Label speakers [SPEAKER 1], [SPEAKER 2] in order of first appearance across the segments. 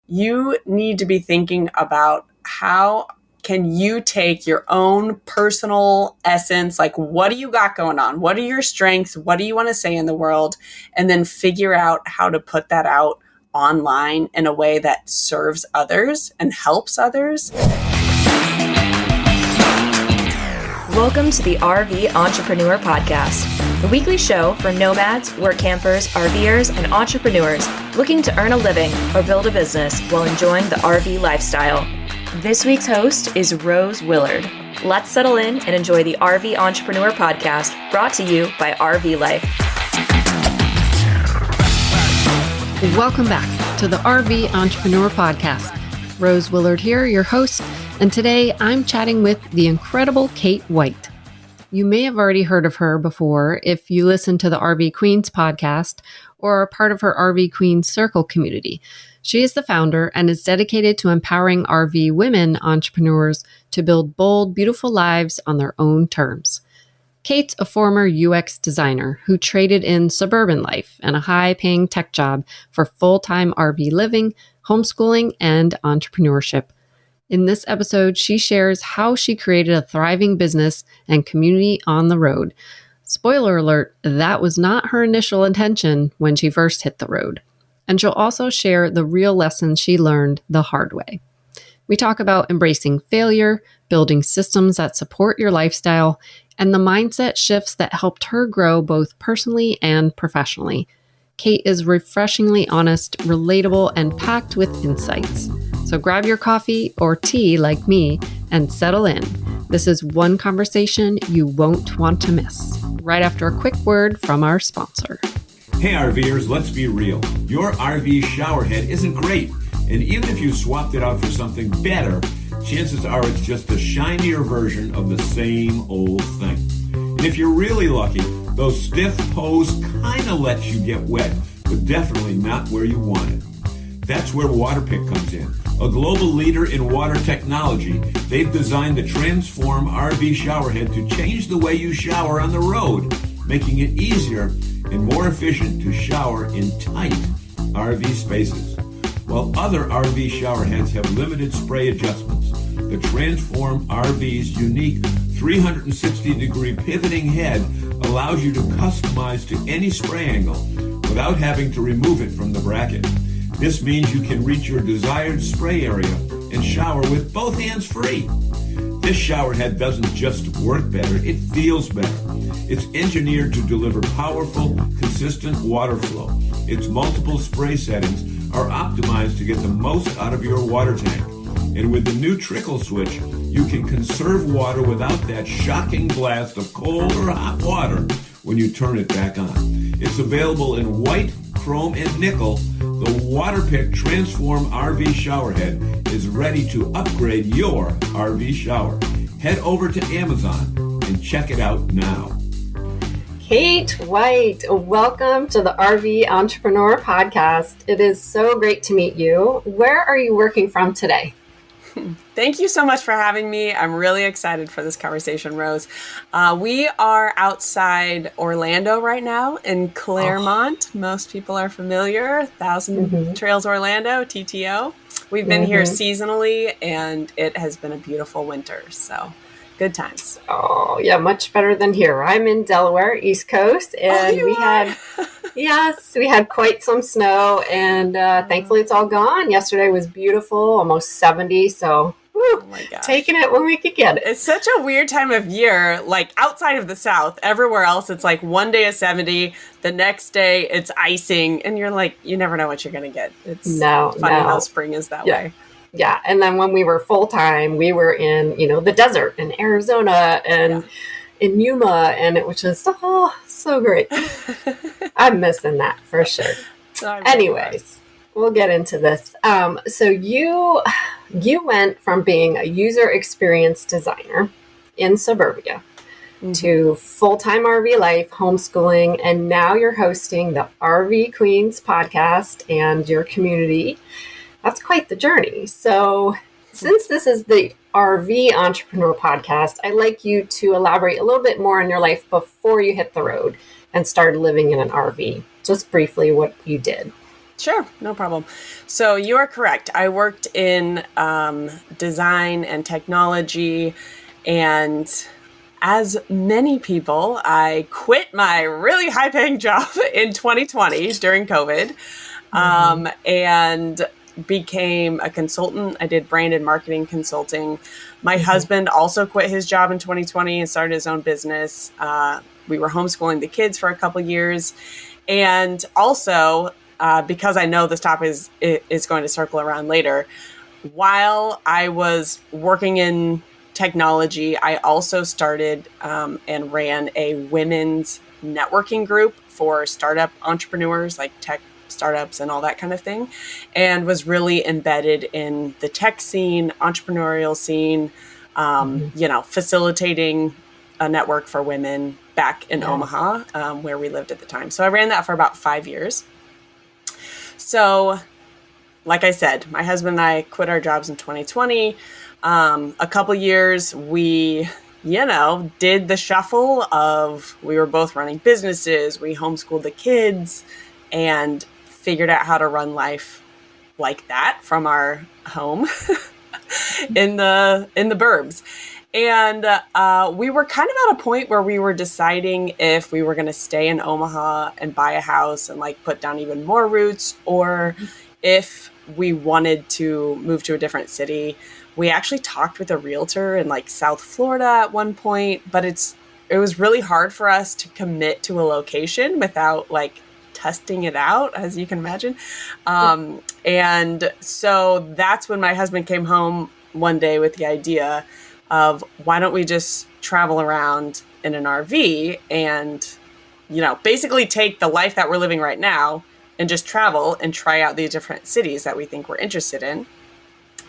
[SPEAKER 1] you need to be thinking about how can you take your own personal essence, like what do you got going on? What are your strengths? What do you want to say in the world? And then figure out how to put that out online in a way that serves others and helps others.
[SPEAKER 2] Welcome to the RV Entrepreneur Podcast, the weekly show for nomads, work campers, RVers, and entrepreneurs looking to earn a living or build a business while enjoying the RV lifestyle. This week's host is Rose Willard. Let's settle in and enjoy the RV Entrepreneur Podcast, brought to you by RV Life.
[SPEAKER 3] Welcome back to the RV Entrepreneur Podcast. Rose Willard here, your host, and today I'm chatting with the incredible Kate White. You may have already heard of her before if you listen to the RV Queens podcast or are part of her RV Queens Circle community. She is the founder and is dedicated to empowering RV women entrepreneurs to build bold, beautiful lives on their own terms. Kate's a former UX designer who traded in suburban life and a high-paying tech job for full-time RV living, homeschooling, and entrepreneurship. In this episode, she shares how she created a thriving business and community on the road. Spoiler alert, that was not her initial intention when she first hit the road. And she'll also share the real lessons she learned the hard way. We talk about embracing failure, building systems that support your lifestyle, and the mindset shifts that helped her grow both personally and professionally. Kate is refreshingly honest, relatable, and packed with insights. So grab your coffee or tea like me and settle in. This is one conversation you won't want to miss. Right after a quick word from our sponsor.
[SPEAKER 4] Hey RVers, let's be real. Your RV showerhead isn't great. And even if you swapped it out for something better, chances are it's just a shinier version of the same old thing. And if you're really lucky, those stiff hose kind of let you get wet, but definitely not where you want it. That's where WaterPik comes in. A global leader in water technology, they've designed the Transform RV showerhead to change the way you shower on the road, making it easier and more efficient to shower in tight RV spaces. While other RV showerheads have limited spray adjustments, the Transform RV's unique 360-degree pivoting head allows you to customize to any spray angle without having to remove it from the bracket. This means you can reach your desired spray area and shower with both hands free. This shower head doesn't just work better, it feels better. It's engineered to deliver powerful, consistent water flow. Its multiple spray settings are optimized to get the most out of your water tank. And with the new trickle switch, you can conserve water without that shocking blast of cold or hot water when you turn it back on. It's available in white, chrome, and nickel. The WaterPik Transform RV showerhead is ready to upgrade your RV shower. Head over to Amazon and check it out now.
[SPEAKER 3] Kate White, welcome to the RV Entrepreneur Podcast. It is so great to meet you. Where are you working from today?
[SPEAKER 1] Thank you so much for having me. I'm really excited for this conversation, Rose. We are outside Orlando right now in Claremont. Most people are familiar. Thousand Trails Orlando, TTO. We've been here seasonally, and it has been a beautiful winter. So good times.
[SPEAKER 3] Oh, yeah, much better than here. I'm in Delaware, East Coast, and we had quite some snow, and thankfully it's all gone. Yesterday was beautiful, almost 70, so
[SPEAKER 1] oh my gosh.
[SPEAKER 3] Taking it when we could get it.
[SPEAKER 1] It's such a weird time of year, like outside of the South. Everywhere else, it's like one day is 70, the next day it's icing, and you're like, you never know what you're going to get. It's funny how spring is that way.
[SPEAKER 3] Yeah, and then when we were full-time, we were in, the desert in Arizona and in Yuma, and it was just, so great. I'm missing that for sure. Anyways, we'll get into this. So you went from being a user experience designer in suburbia to full-time RV life, homeschooling, and now you're hosting the RV Queens podcast and your community. That's quite the journey. So since this is the RV Entrepreneur Podcast, I'd like you to elaborate a little bit more on your life before you hit the road and started living in an RV. Just briefly what you did.
[SPEAKER 1] Sure, no problem. So you are correct. I worked in design and technology, and as many people, I quit my really high-paying job in 2020 during COVID, and became a consultant. I did brand and marketing consulting. My husband also quit his job in 2020 and started his own business. We were homeschooling the kids for a couple years, and also because I know this topic is going to circle around later, while I was working in technology, I also started and ran a women's networking group for startup entrepreneurs, like tech startups and all that kind of thing, and was really embedded in the tech scene, entrepreneurial scene, facilitating a network for women back in Omaha, where we lived at the time. So I ran that for about 5 years. So, like I said, my husband and I quit our jobs in 2020. A couple years, we, did the shuffle of, we were both running businesses, we homeschooled the kids, and figured out how to run life like that from our home in the burbs. And we were kind of at a point where we were deciding if we were going to stay in Omaha and buy a house and like put down even more roots, or if we wanted to move to a different city. We actually talked with a realtor in like South Florida at one point, but it was really hard for us to commit to a location without like testing it out, as you can imagine. And so that's when my husband came home one day with the idea of, why don't we just travel around in an RV and, basically take the life that we're living right now and just travel and try out these different cities that we think we're interested in.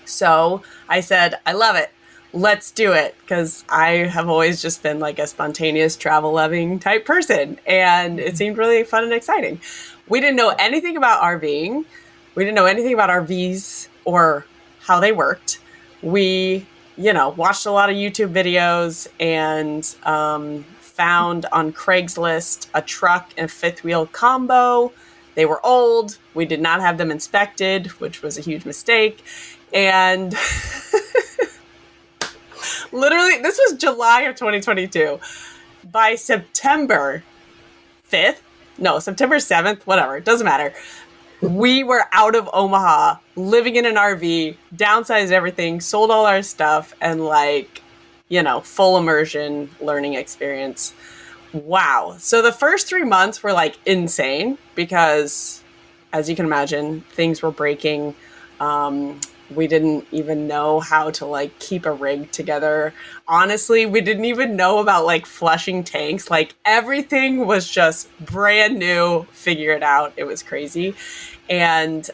[SPEAKER 1] So I said, I love it. Let's do it. Because I have always just been like a spontaneous travel loving type person. And it seemed really fun and exciting. We didn't know anything about RVing. We didn't know anything about RVs or how they worked. We watched a lot of YouTube videos and found on Craigslist a truck and fifth wheel combo. They were old. We did not have them inspected, which was a huge mistake. And literally, this was July of 2022. By September 7th, whatever, it doesn't matter. We were out of Omaha, living in an RV, downsized everything, sold all our stuff, and full immersion learning experience. Wow. So the first 3 months were like insane because, as you can imagine, things were breaking. We didn't even know how to keep a rig together. Honestly, we didn't even know about flushing tanks. Everything was just brand new. Figure it out. It was crazy. And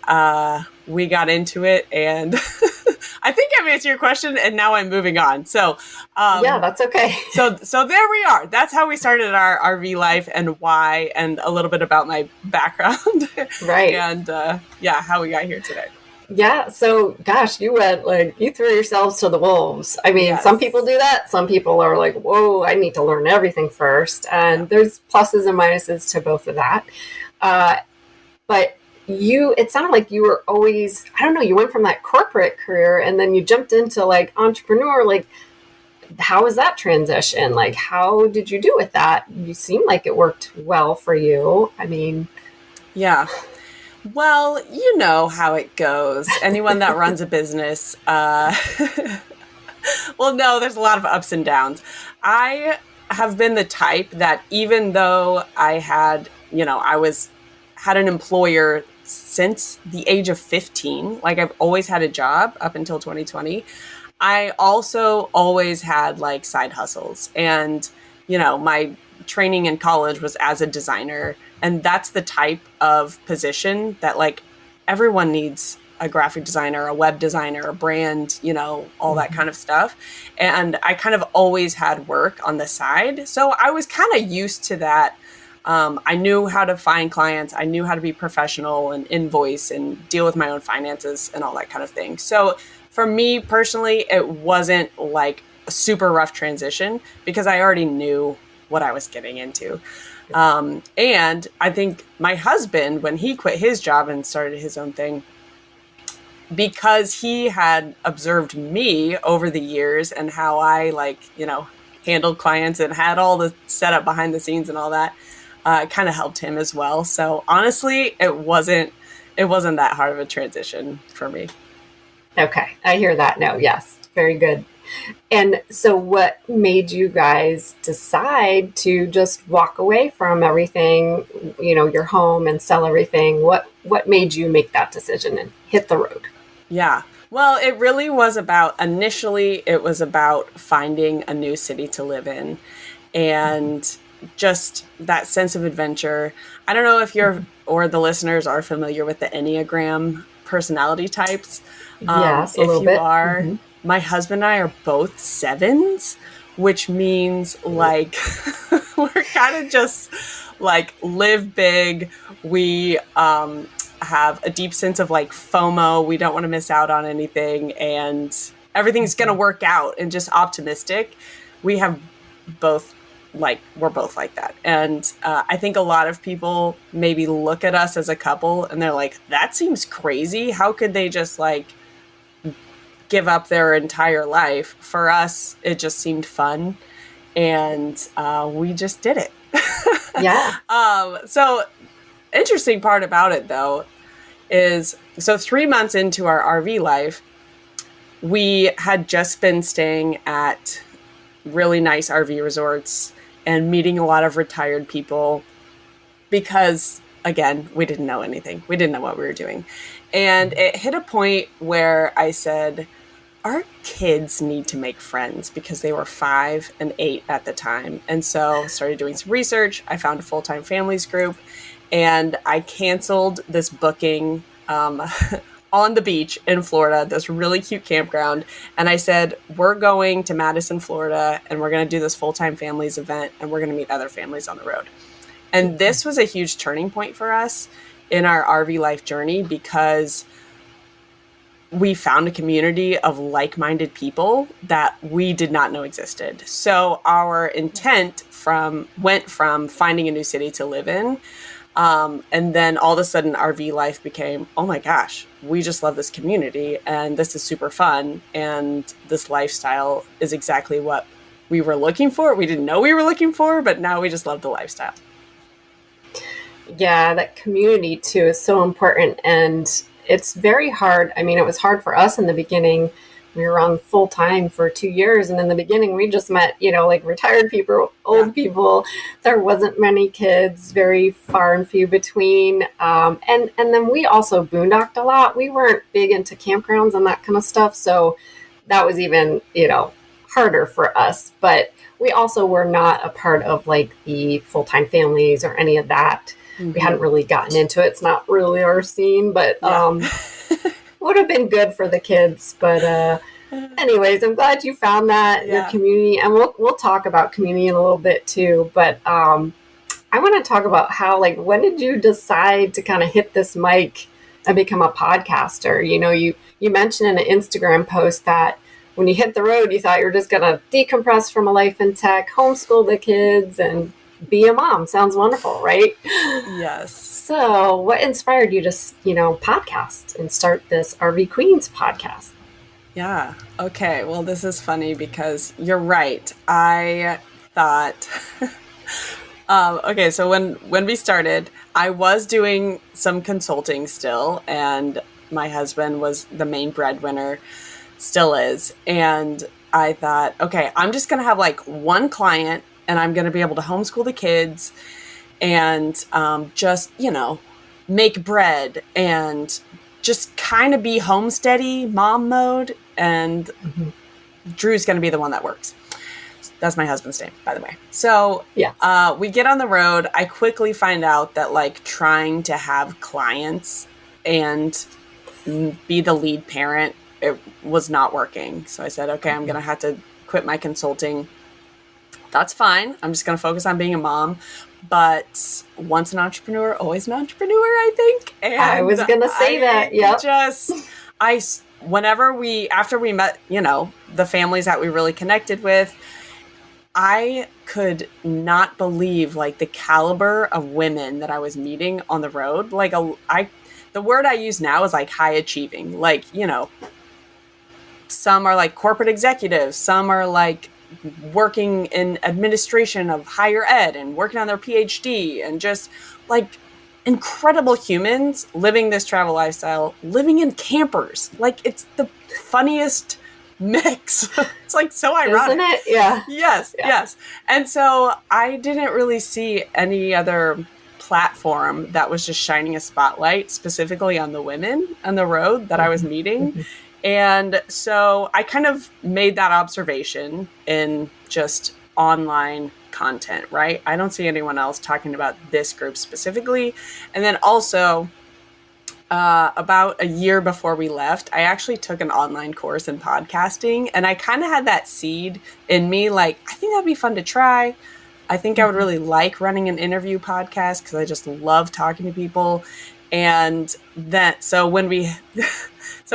[SPEAKER 1] we got into it, and I think I've answered your question, and now I'm moving on. So
[SPEAKER 3] yeah, that's okay.
[SPEAKER 1] so there we are. That's how we started our RV life and why, and a little bit about my background.
[SPEAKER 3] Right.
[SPEAKER 1] And how we got here today.
[SPEAKER 3] Yeah. So, gosh, you went you threw yourselves to the wolves. I mean,
[SPEAKER 1] Yes.
[SPEAKER 3] Some people do that. Some people are like, whoa, I need to learn everything first. And there's pluses and minuses to both of that. But it sounded like you were always, I don't know, you went from that corporate career and then you jumped into entrepreneur. How was that transition? How did you do with that? You seem like it worked well for you. I mean,
[SPEAKER 1] yeah. Well, you know how it goes. Anyone that runs a business, well, no, there's a lot of ups and downs. I have been the type that even though I had, had an employer since the age of 15, I've always had a job up until 2020. I also always had side hustles, and, my training in college was as a designer. And that's the type of position that everyone needs: a graphic designer, a web designer, a brand, all that kind of stuff. And I kind of always had work on the side. So I was kind of used to that. I knew how to find clients. I knew how to be professional and invoice and deal with my own finances and all that kind of thing. So for me personally, it wasn't a super rough transition because I already knew what I was getting into. And I think my husband, when he quit his job and started his own thing, because he had observed me over the years and how I handled clients and had all the setup behind the scenes and all that, kind of helped him as well. So honestly, it wasn't that hard of a transition for me.
[SPEAKER 3] Okay. I hear that now. Yes. Very good. And so what made you guys decide to just walk away from everything, your home, and sell everything? What made you make that decision and hit the road?
[SPEAKER 1] Yeah. Well, it really was initially it was about finding a new city to live in and just that sense of adventure. I don't know if or the listeners are familiar with the Enneagram personality types.
[SPEAKER 3] Yes, a
[SPEAKER 1] if
[SPEAKER 3] little
[SPEAKER 1] you
[SPEAKER 3] bit.
[SPEAKER 1] are,
[SPEAKER 3] Mm-hmm.
[SPEAKER 1] My husband and I are both 7s, which means we're kind of just live big. We have a deep sense of FOMO. We don't want to miss out on anything, and everything's going to work out, and just optimistic. We have both we're both like that. And I think a lot of people maybe look at us as a couple and they're like, that seems crazy. How could they just give up their entire life? For us, it just seemed fun, and we just did it.
[SPEAKER 3] Yeah.
[SPEAKER 1] So interesting part about it though is, so 3 months into our RV life, we had just been staying at really nice RV resorts and meeting a lot of retired people because, again, we didn't know anything. We didn't know what we were doing. And it hit a point where I said, our kids need to make friends, because they were 5 and 8 at the time. And so started doing some research. I found a full-time families group, and I canceled this booking on the beach in Florida, this really cute campground. And I said, we're going to Madison, Florida, and we're going to do this full-time families event, and we're going to meet other families on the road. And this was a huge turning point for us in our RV life journey, because we found a community of like-minded people that we did not know existed. So our intent went from finding a new city to live in, and then all of a sudden RV life became, oh my gosh, we just love this community, and this is super fun, and this lifestyle is exactly what we were looking for. We didn't know we were looking for, but now we just love the lifestyle.
[SPEAKER 3] Yeah, that community too is so important, and it's very hard. I mean, it was hard for us in the beginning. We were on full time for 2 years, and in the beginning we just met, retired people, old people. There wasn't many kids, very far and few between. And then we also boondocked a lot. We weren't big into campgrounds and that kind of stuff, so that was even, harder for us. But we also were not a part of the full-time families or any of that. Mm-hmm. We hadn't really gotten into it. It's not really our scene, but would have been good for the kids. But anyways, I'm glad you found that, your community. And we'll talk about community in a little bit too. But I want to talk about how, when did you decide to kind of hit this mic and become a podcaster? You mentioned in an Instagram post that when you hit the road, you thought you were just going to decompress from a life in tech, homeschool the kids, and be a mom. Sounds wonderful, right?
[SPEAKER 1] Yes.
[SPEAKER 3] So what inspired you to, podcast and start this RV Queens podcast?
[SPEAKER 1] Yeah. Okay. Well, this is funny because you're right. I thought, okay, so when we started, I was doing some consulting still, and my husband was the main breadwinner, still is. And I thought, okay, I'm just going to have one client, and I'm going to be able to homeschool the kids and just, make bread and just kind of be homesteady mom mode. And Drew's going to be the one that works. That's my husband's name, by the way. So we get on the road. I quickly find out that trying to have clients and be the lead parent, it was not working. So I said, okay, I'm going to have to quit my consulting. That's fine. I'm just going to focus on being a mom. But once an entrepreneur, always an entrepreneur, I think. And
[SPEAKER 3] I was going to say that. Yep.
[SPEAKER 1] After we met, the families that we really connected with, I could not believe like the caliber of women that I was meeting on the road. Like the word I use now is like high achieving. Like, some are like corporate executives, some are like working in administration of higher ed and working on their PhD, and just like incredible humans living this travel lifestyle, living in campers. Like, it's the funniest mix. It's like so ironic.
[SPEAKER 5] Isn't it? Yeah.
[SPEAKER 1] Yes,
[SPEAKER 5] Yeah.
[SPEAKER 1] yes. And so I didn't really see any other platform that was just shining a spotlight specifically on the women on the road that I was meeting. And so I kind of made that observation in just online content, right? I don't see anyone else talking about this group specifically. And then also, about a year before we left, I actually took an online course in podcasting, and I kind of had that seed in me, like, I think that'd be fun to try. I think I would really like running an interview podcast because I just love talking to people. And then, so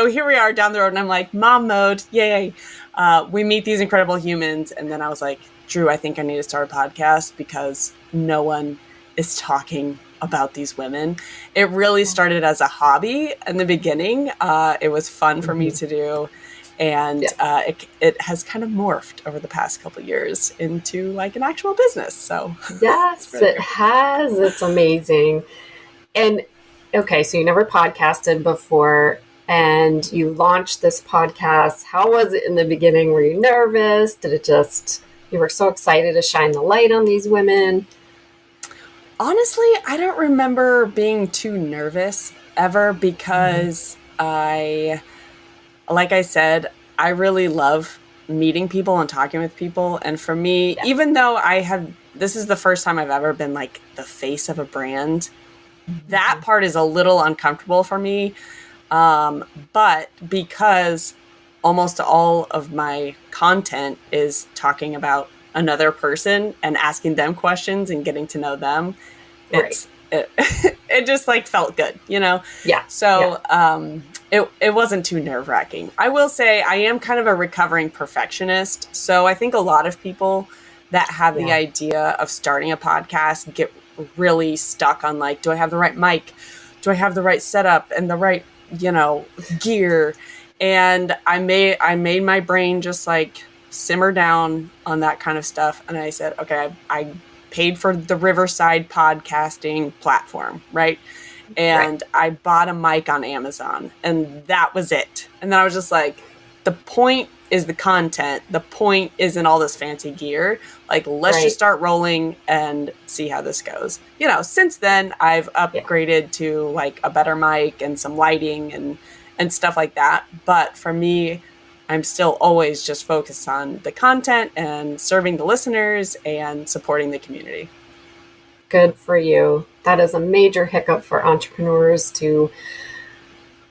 [SPEAKER 1] here we are down the road, and I'm like, mom mode, yay. We meet these incredible humans. And then I was like, Drew, I think I need to start a podcast because no one is talking about these women. It really started as a hobby in the beginning. It was fun for me to do. And it has kind of morphed over the past couple of years into like an actual business. So
[SPEAKER 5] yes, really it has. It's amazing. And okay, so you never podcasted before and you launched this podcast. How was it in the beginning? Were you nervous? Did it just, you were so excited to shine the light on these women?
[SPEAKER 1] Honestly, I don't remember being too nervous ever because like I said, I really love meeting people and talking with people. And for me, even though this is the first time I've ever been like the face of a brand, that part is a little uncomfortable for me. But because almost all of my content is talking about another person and asking them questions and getting to know them, it just like felt good, Yeah. So, it wasn't too nerve-wracking. I will say I am kind of a recovering perfectionist. So I think a lot of people that have the idea of starting a podcast get really stuck on like, do I have the right mic? Do I have the right setup and the right, gear? And I made my brain just like simmer down on that kind of stuff. And I said, okay, I paid for the Riverside podcasting platform, right? And I bought a mic on Amazon, and that was it. And then I was just like, the point is the content. The point isn't all this fancy gear. Like, let's just start rolling and see how this goes. Since then I've upgraded to like a better mic and some lighting and stuff like that. But for me, I'm still always just focused on the content and serving the listeners and supporting the community.
[SPEAKER 5] Good for you. That is a major hiccup for entrepreneurs to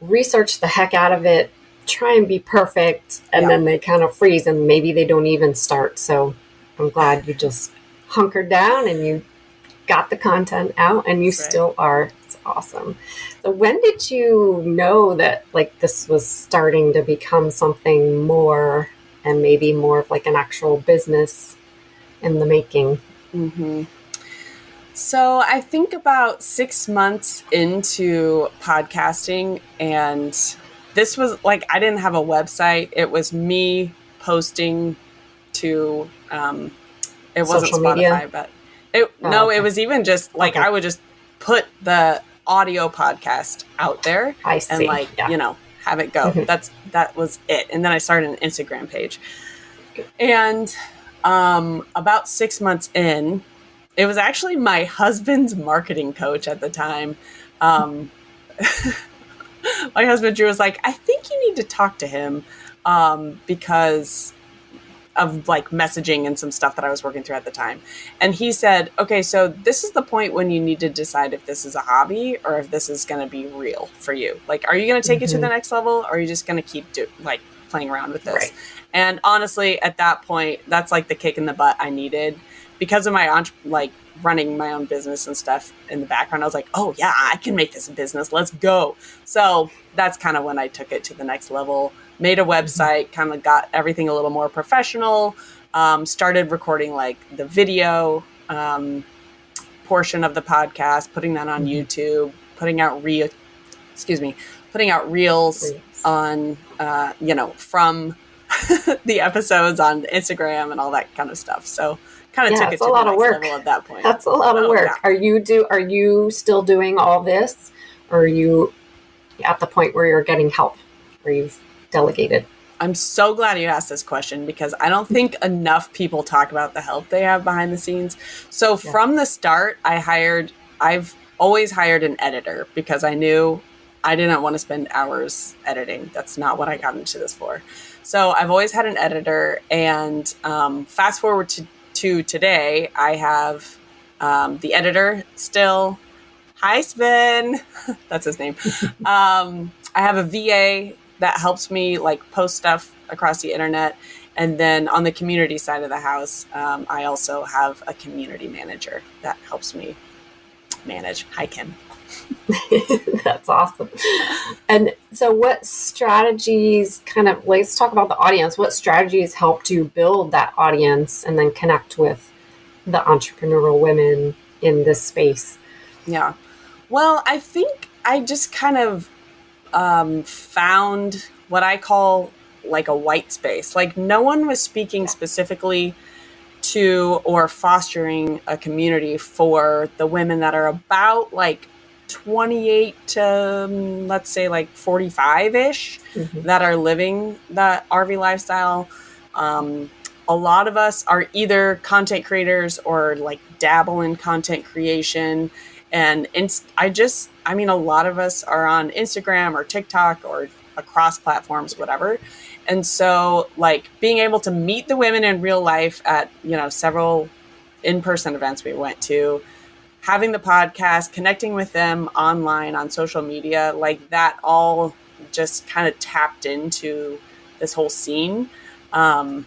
[SPEAKER 5] research the heck out of it, try and be perfect, and then they kind of freeze and maybe they don't even start. So I'm glad you just hunkered down and you got the content out and you still are. It's awesome. So when did you know that like this was starting to become something more and maybe more of like an actual business in the making?
[SPEAKER 1] Mm-hmm. So I think about 6 months into podcasting, and this was like, I didn't have a website. It was me posting to, it wasn't
[SPEAKER 5] Social
[SPEAKER 1] Spotify,
[SPEAKER 5] media?
[SPEAKER 1] but it was even just like, I would just put the audio podcast out there and like, have it go. That was it. And then I started an Instagram page, and, about 6 months in, it was actually my husband's marketing coach at the time. My husband, Drew, was like, I think you need to talk to him because of like messaging and some stuff that I was working through at the time. And he said, okay, so this is the point when you need to decide if this is a hobby or if this is going to be real for you. Like, are you going to take it to the next level, or are you just going to keep playing around with this? Right. And honestly, at that point, that's like the kick in the butt I needed. Because of my running my own business and stuff in the background, I was like, oh yeah, I can make this a business. Let's go. So that's kind of when I took it to the next level, made a website, kind of got everything a little more professional, started recording like the video portion of the podcast, putting that on YouTube, putting out reels on, from the episodes on Instagram and all that kind of stuff. So kind of took it to the next level at that point.
[SPEAKER 5] That's a lot of work. Yeah. Are you still doing all this? Or are you at the point where you're getting help, where you've delegated?
[SPEAKER 1] I'm so glad you asked this question because I don't think enough people talk about the help they have behind the scenes. So from the start, I've always hired an editor because I knew I didn't want to spend hours editing. That's not what I got into this for. So I've always had an editor, and fast forward to today, I have the editor still. Hi, Sven. That's his name. I have a VA that helps me like post stuff across the internet. And then on the community side of the house, I also have a community manager that helps me manage. Hi, Kim.
[SPEAKER 5] That's awesome. And so what strategies let's talk about the audience. What strategies helped you build that audience and then connect with the entrepreneurial women in this space?
[SPEAKER 1] Yeah. Well, I think I just kind of found what I call like a white space. Like no one was speaking specifically to or fostering a community for the women that are about like 28 to let's say like 45-ish that are living that RV lifestyle. A lot of us are either content creators or like dabble in content creation. And a lot of us are on Instagram or TikTok or across platforms, whatever. And so like being able to meet the women in real life at, several in-person events we went to, having the podcast, connecting with them online on social media, like that all just kind of tapped into this whole scene. And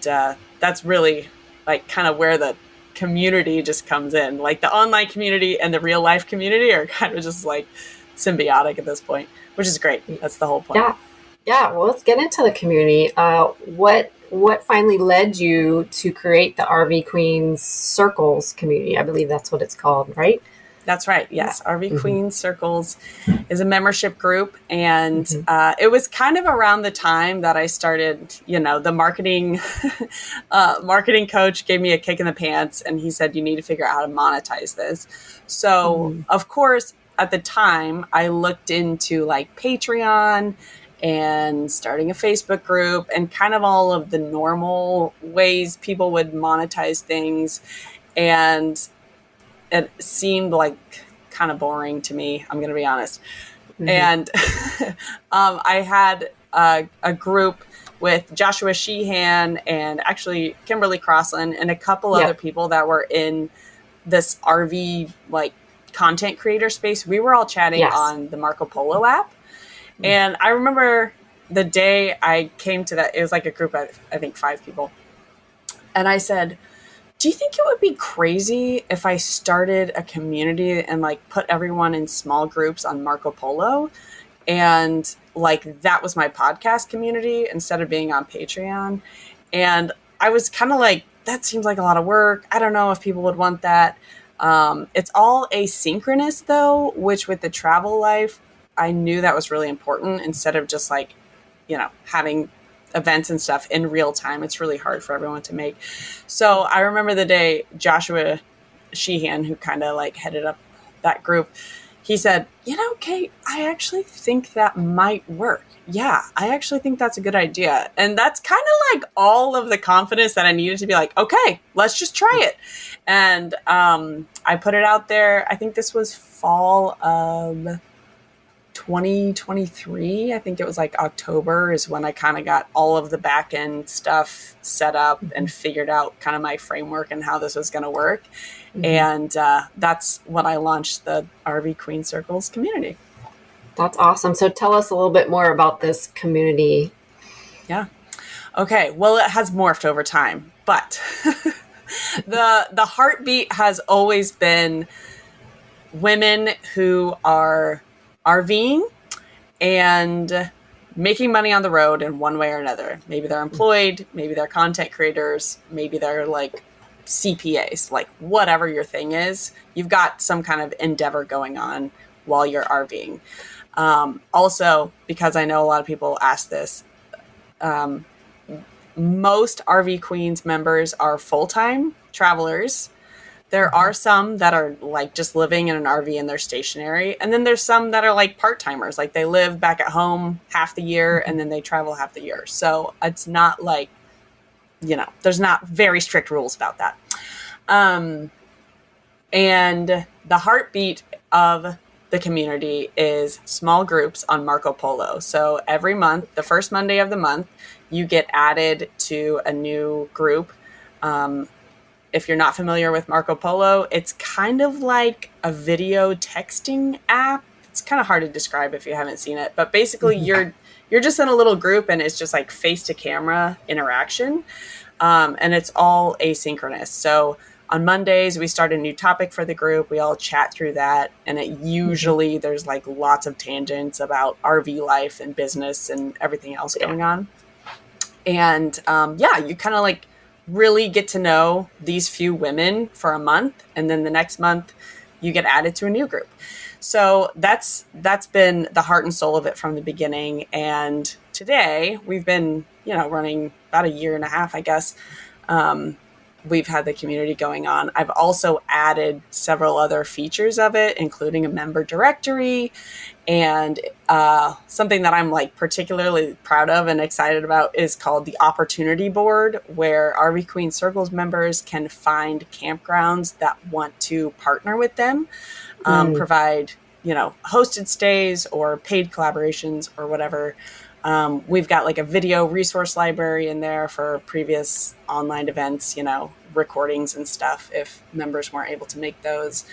[SPEAKER 1] that's really like kind of where the community just comes in. Like the online community and the real life community are kind of just like symbiotic at this point, which is great. That's the whole point.
[SPEAKER 5] Yeah. Well, let's get into the community. What finally led you to create the RV Queens Circles community? I believe that's what it's called, right?
[SPEAKER 1] That's right. Yes. RV Queens Circles is a membership group. And it was kind of around the time that I started, the marketing coach gave me a kick in the pants and he said, you need to figure out how to monetize this. So of course, at the time I looked into like Patreon and starting a Facebook group and kind of all of the normal ways people would monetize things. And it seemed like kind of boring to me. I'm going to be honest. And I had a group with Joshua Sheehan and actually Kimberly Crossland and a couple other people that were in this RV like content creator space. We were all chatting on the Marco Polo app. And I remember the day I came to that, it was like a group of, I think 5 people. And I said, do you think it would be crazy if I started a community and like put everyone in small groups on Marco Polo? And like, that was my podcast community instead of being on Patreon. And I was kind of like, that seems like a lot of work. I don't know if people would want that. It's all asynchronous though, which with the travel life, I knew that was really important instead of just like, having events and stuff in real time. It's really hard for everyone to make. So I remember the day Joshua Sheehan, who kind of like headed up that group, he said, Kate, I actually think that might work. Yeah, I actually think that's a good idea. And that's kind of like all of the confidence that I needed to be like, okay, let's just try it. And I put it out there. I think this was fall of 2023. I think it was like October is when I kind of got all of the back end stuff set up and figured out kind of my framework and how this was going to work. And that's when I launched the RV Queen Circles community.
[SPEAKER 5] That's awesome. So tell us a little bit more about this community.
[SPEAKER 1] Yeah. Okay. Well, it has morphed over time, but the heartbeat has always been women who are RVing and making money on the road in one way or another. Maybe they're employed, maybe they're content creators, maybe they're like CPAs, like whatever your thing is, you've got some kind of endeavor going on while you're RVing. Also, because I know a lot of people ask this, most RV Queens members are full-time travelers. There are some that are like just living in an RV and they're stationary. And then there's some that are like part-timers, like they live back at home half the year and then they travel half the year. So it's not like, there's not very strict rules about that. And the heartbeat of the community is small groups on Marco Polo. So every month, the first Monday of the month, you get added to a new group. If you're not familiar with Marco Polo, it's kind of like a video texting app. It's kind of hard to describe if you haven't seen it, but basically you're just in a little group and it's just like face to camera interaction. And it's all asynchronous. So on Mondays, we start a new topic for the group. We all chat through that. And it usually there's like lots of tangents about RV life and business and everything else going on. And you kind of like really get to know these few women for a month. And then the next month you get added to a new group. So that's been the heart and soul of it from the beginning. And today we've been, running about a year and a half, I guess. We've had the community going on. I've also added several other features of it, including a member directory and something that I'm like particularly proud of and excited about is called the Opportunity Board, where RV Queen Circles members can find campgrounds that want to partner with them, provide, hosted stays or paid collaborations or whatever. We've got like a video resource library in there for previous online events, recordings and stuff if members weren't able to make those.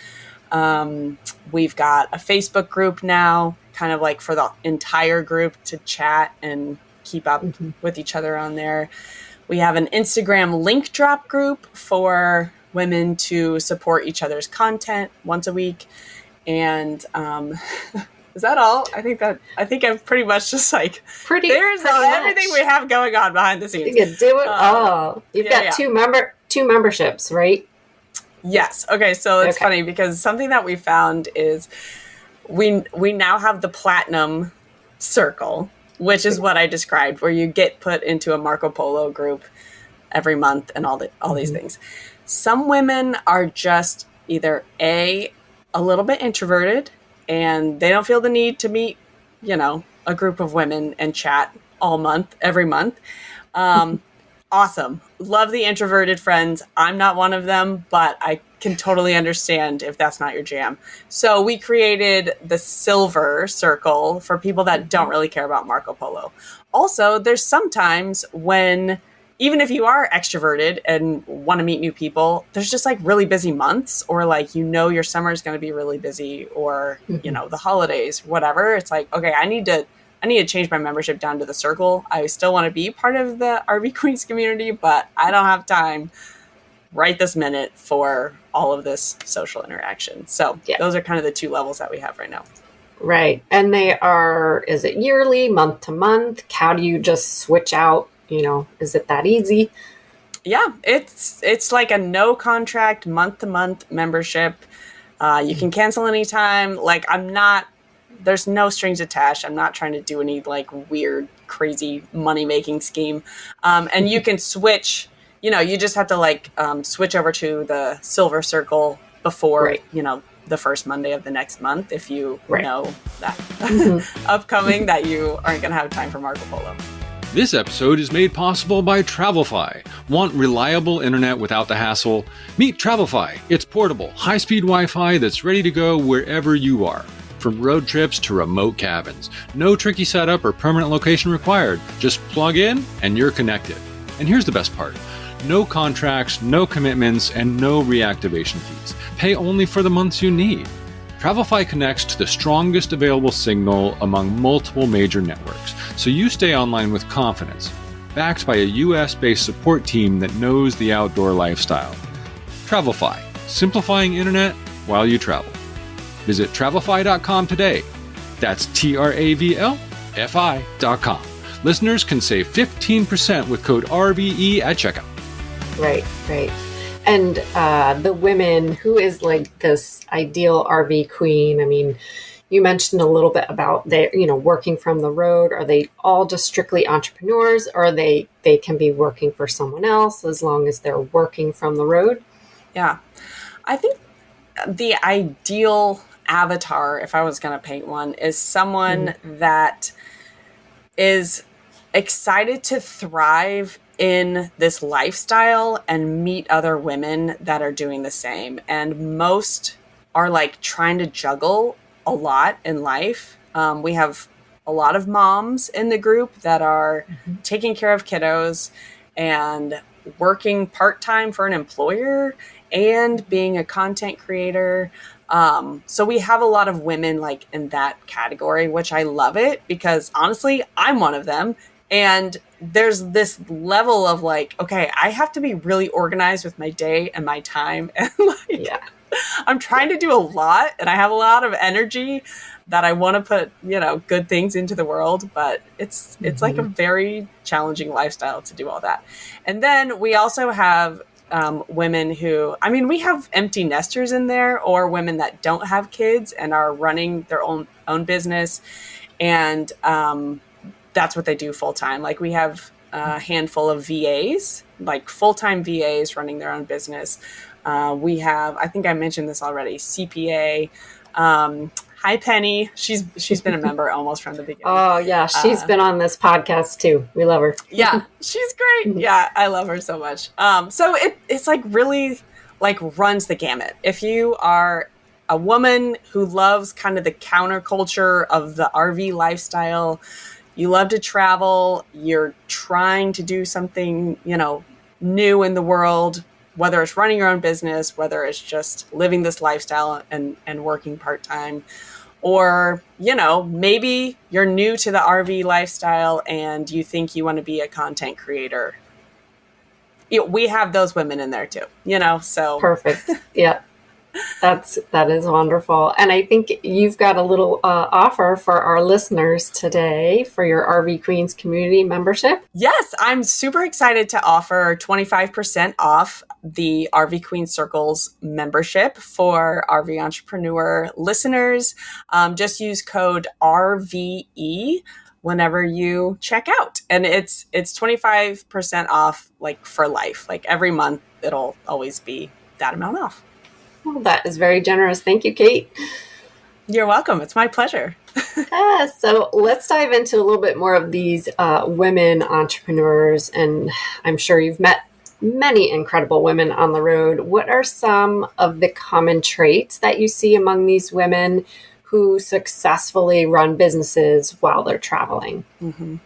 [SPEAKER 1] We've got a Facebook group now, kind of like for the entire group to chat and keep up with each other on there. We have an Instagram link drop group for women to support each other's content once a week. And, is that all? I think I'm pretty much just like, there's everything we have going on behind the scenes.
[SPEAKER 5] You can do it all. You've got two memberships, right?
[SPEAKER 1] Yes. Okay. So it's funny because something that we found is we now have the Platinum Circle, which is what I described, where you get put into a Marco Polo group every month and all these things. Some women are just either a little bit introverted and they don't feel the need to meet, a group of women and chat all month, every month. Awesome. Love the introverted friends. I'm not one of them, but I can totally understand if that's not your jam. So we created the Silver Circle for people that don't really care about Marco Polo. Also, there's sometimes when, even if you are extroverted and want to meet new people, there's just like really busy months or like, your summer is going to be really busy or, the holidays, whatever. It's like, okay, I need to change my membership down to the Circle. I still want to be part of the RV Queens community, but I don't have time right this minute for all of this social interaction. So those are kind of the two levels that we have right now.
[SPEAKER 5] Right. And they are, is it yearly, month to month? How do you just switch out? Is it that easy?
[SPEAKER 1] Yeah, it's like a no contract month to month membership. You can cancel anytime. Like there's no strings attached. I'm not trying to do any like weird, crazy money making scheme. And you can switch, you just have to like switch over to the Silver Circle before, the first Monday of the next month. If you know that upcoming that you aren't going to have time for Marco Polo.
[SPEAKER 6] This episode is made possible by Travelfy. Want reliable internet without the hassle? Meet Travelfy. It's portable, high-speed Wi-Fi that's ready to go wherever you are. From road trips to remote cabins. No tricky setup or permanent location required. Just plug in and you're connected. And here's the best part. No contracts, no commitments, and no reactivation fees. Pay only for the months you need. Travelfy connects to the strongest available signal among multiple major networks, so you stay online with confidence, backed by a US-based support team that knows the outdoor lifestyle. Travelfy, simplifying internet while you travel. Visit travelfy.com today. That's Travelfy.com. fi.com. Listeners can save 15% with code RVE at checkout.
[SPEAKER 5] Right. And the women, who is like this ideal RV queen? I mean, you mentioned a little bit about working from the road. Are they all just strictly entrepreneurs, or they can be working for someone else as long as they're working from the road?
[SPEAKER 1] Yeah. I think the ideal avatar, if I was going to paint one, is someone that is excited to thrive in this lifestyle and meet other women that are doing the same. And most are like trying to juggle a lot in life. We have a lot of moms in the group that are taking care of kiddos and working part-time for an employer and being a content creator. So we have a lot of women like in that category, which I love it because honestly, I'm one of them. And there's this level of like, okay, I have to be really organized with my day and my time. And I'm trying to do a lot and I have a lot of energy that I want to put, good things into the world, but it's like a very challenging lifestyle to do all that. And then we also have women who, we have empty nesters in there, or women that don't have kids and are running their own business. And that's what they do full time. Like we have a handful of VAs, like full-time VAs running their own business. We have, I think I mentioned this already, CPA. Hi, Penny. She's been a member almost from the beginning.
[SPEAKER 5] Oh yeah, she's been on this podcast too. We love her.
[SPEAKER 1] Yeah, she's great. Yeah, I love her so much. So it's like really like runs the gamut. If you are a woman who loves kind of the counterculture of the RV lifestyle, you love to travel, you're trying to do something, new in the world, whether it's running your own business, whether it's just living this lifestyle and working part-time, or, maybe you're new to the RV lifestyle and you think you want to be a content creator. We have those women in there too, so.
[SPEAKER 5] Perfect. Yeah. That is wonderful. And I think you've got a little offer for our listeners today for your RV Queens community membership.
[SPEAKER 1] Yes, I'm super excited to offer 25% off the RV Queen Circles membership for RV Entrepreneur listeners. Just use code RVE whenever you check out. And it's 25% off like for life. Like every month, it'll always be that amount off.
[SPEAKER 5] Well, that is very generous. Thank you, Kate.
[SPEAKER 1] You're welcome. It's my pleasure.
[SPEAKER 5] So let's dive into a little bit more of these women entrepreneurs. And I'm sure you've met many incredible women on the road. What are some of the common traits that you see among these women who successfully run businesses while they're traveling?
[SPEAKER 1] Mm-hmm.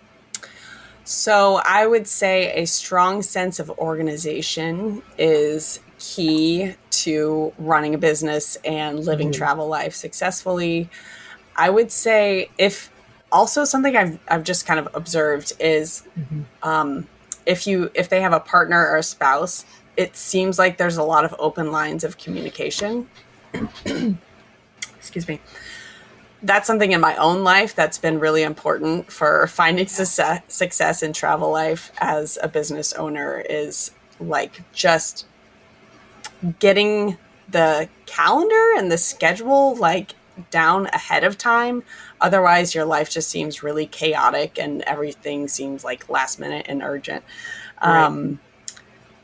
[SPEAKER 1] So I would say a strong sense of organization is key to running a business and living travel life successfully. I would say also something I've just kind of observed is if they have a partner or a spouse, it seems like there's a lot of open lines of communication. Excuse me. That's something in my own life that's been really important for finding success in travel life as a business owner, is like just getting the calendar and the schedule like down ahead of time. Otherwise, your life just seems really chaotic and everything seems like last minute and urgent. Right.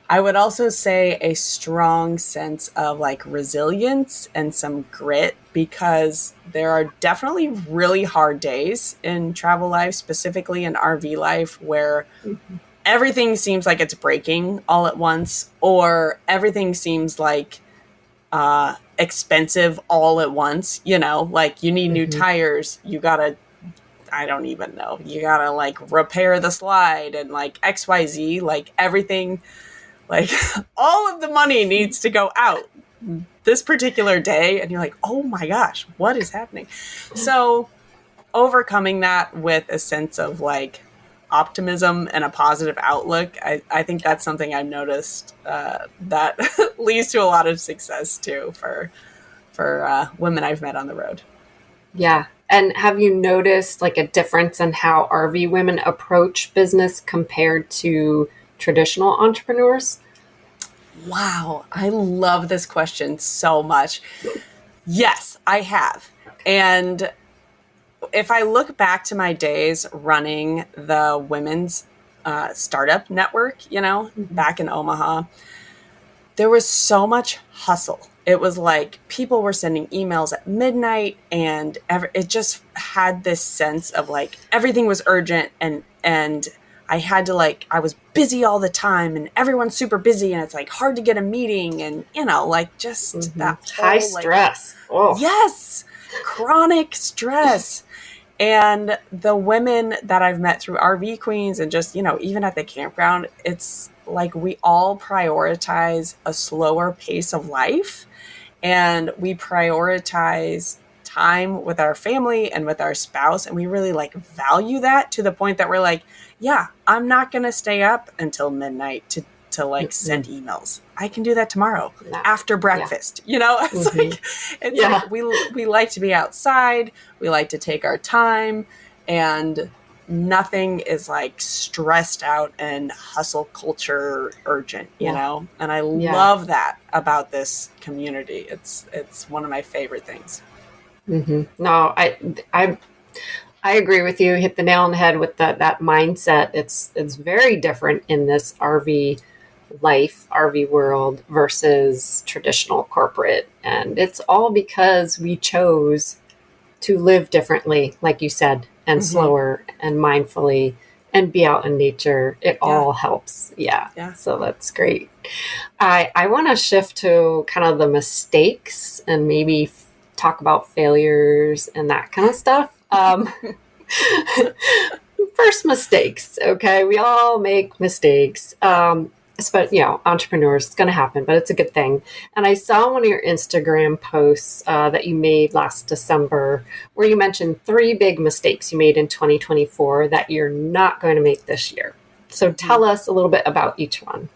[SPEAKER 1] I would also say a strong sense of like resilience and some grit, because there are definitely really hard days in travel life, specifically in RV life, where everything seems like it's breaking all at once, or everything seems like expensive all at once. Like you need new tires, you gotta, I don't even know, you gotta like repair the slide and like XYZ, like everything. Like all of the money needs to go out this particular day. And you're like, oh my gosh, what is happening? So overcoming that with a sense of like optimism and a positive outlook, I think that's something I've noticed that leads to a lot of success too for women I've met on the road.
[SPEAKER 5] Yeah, And have you noticed like a difference in how RV women approach business compared to traditional entrepreneurs?
[SPEAKER 1] Wow, I love this question so much. Yes, I have. And if I look back to my days running the women's startup network, back in Omaha, there was so much hustle. It was like people were sending emails at midnight, and it just had this sense of like everything was urgent, and I had to I was busy all the time, and everyone's super busy, and it's like hard to get a meeting, and just that whole,
[SPEAKER 5] high stress.
[SPEAKER 1] Yes, chronic stress. And the women that I've met through RV Queens and just, even at the campground, it's like we all prioritize a slower pace of life, and we prioritize time with our family and with our spouse. And we really value that to the point that we're like, yeah, I'm not going to stay up until midnight to send emails. I can do that tomorrow after breakfast. It's like we like to be outside. We like to take our time, and nothing is stressed out and hustle culture urgent, and I love that about this community. It's one of my favorite things.
[SPEAKER 5] No, I agree with you. Hit the nail on the head with that mindset. It's very different in this RV life, RV world versus traditional corporate. And it's all because we chose to live differently, like you said, and slower and mindfully and be out in nature. It all helps. Yeah. So that's great. I want to shift to kind of the mistakes and maybe talk about failures and that kind of stuff. First, mistakes. Okay. We all make mistakes. But entrepreneurs, it's going to happen, but it's a good thing. And I saw one of your Instagram posts that you made last December where you mentioned 3 big mistakes you made in 2024 that you're not going to make this year. So tell us a little bit about each one.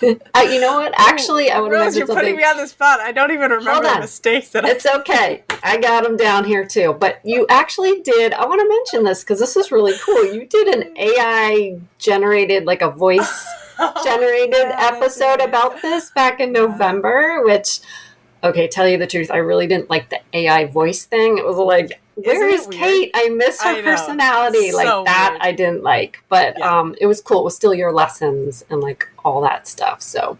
[SPEAKER 5] You know what? Actually, I want to mention something.
[SPEAKER 1] You're putting me on the spot. I don't even remember the mistakes that
[SPEAKER 5] It's okay. I got them down here too. But you actually did. I want to mention this because this is really cool. You did an AI generated, a voice generated episode about this back in November, which, okay, tell you the truth, I really didn't like the AI voice thing. It was like, where is Kate? I miss her personality. So that weird. I didn't like, but it was cool. It was still your lessons and all that stuff. So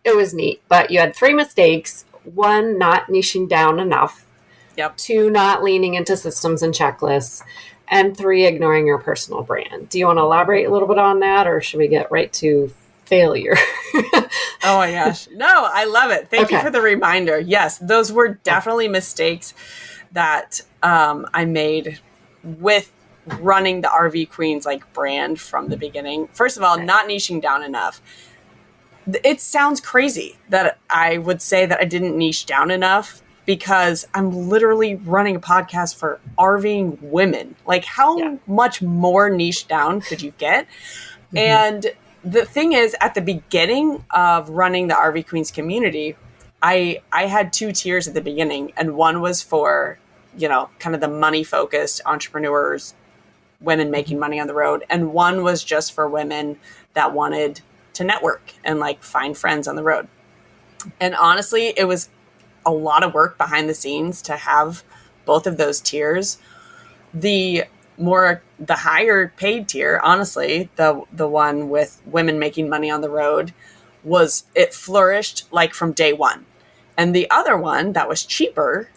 [SPEAKER 5] it was neat. But you had 3 mistakes. 1, not niching down enough.
[SPEAKER 1] Yep.
[SPEAKER 5] 2, not leaning into systems and checklists. And 3, ignoring your personal brand. Do you want to elaborate a little bit on that, or should we get right to failure?
[SPEAKER 1] Oh my gosh. No, I love it. Thank you for the reminder. Yes, those were definitely mistakes that I made with running the RV Queens brand from the beginning. First of all, not niching down enough. It sounds crazy that I would say that I didn't niche down enough because I'm literally running a podcast for RVing women. How much more niche down could you get? And the thing is, at the beginning of running the RV Queens community, I had 2 tiers at the beginning, and one was for, kind of the money focused entrepreneurs, women making money on the road. And one was just for women that wanted to network and find friends on the road. And honestly, it was a lot of work behind the scenes to have both of those tiers. The higher paid tier, honestly, the one with women making money on the road, it flourished from day one. And the other one that was cheaper,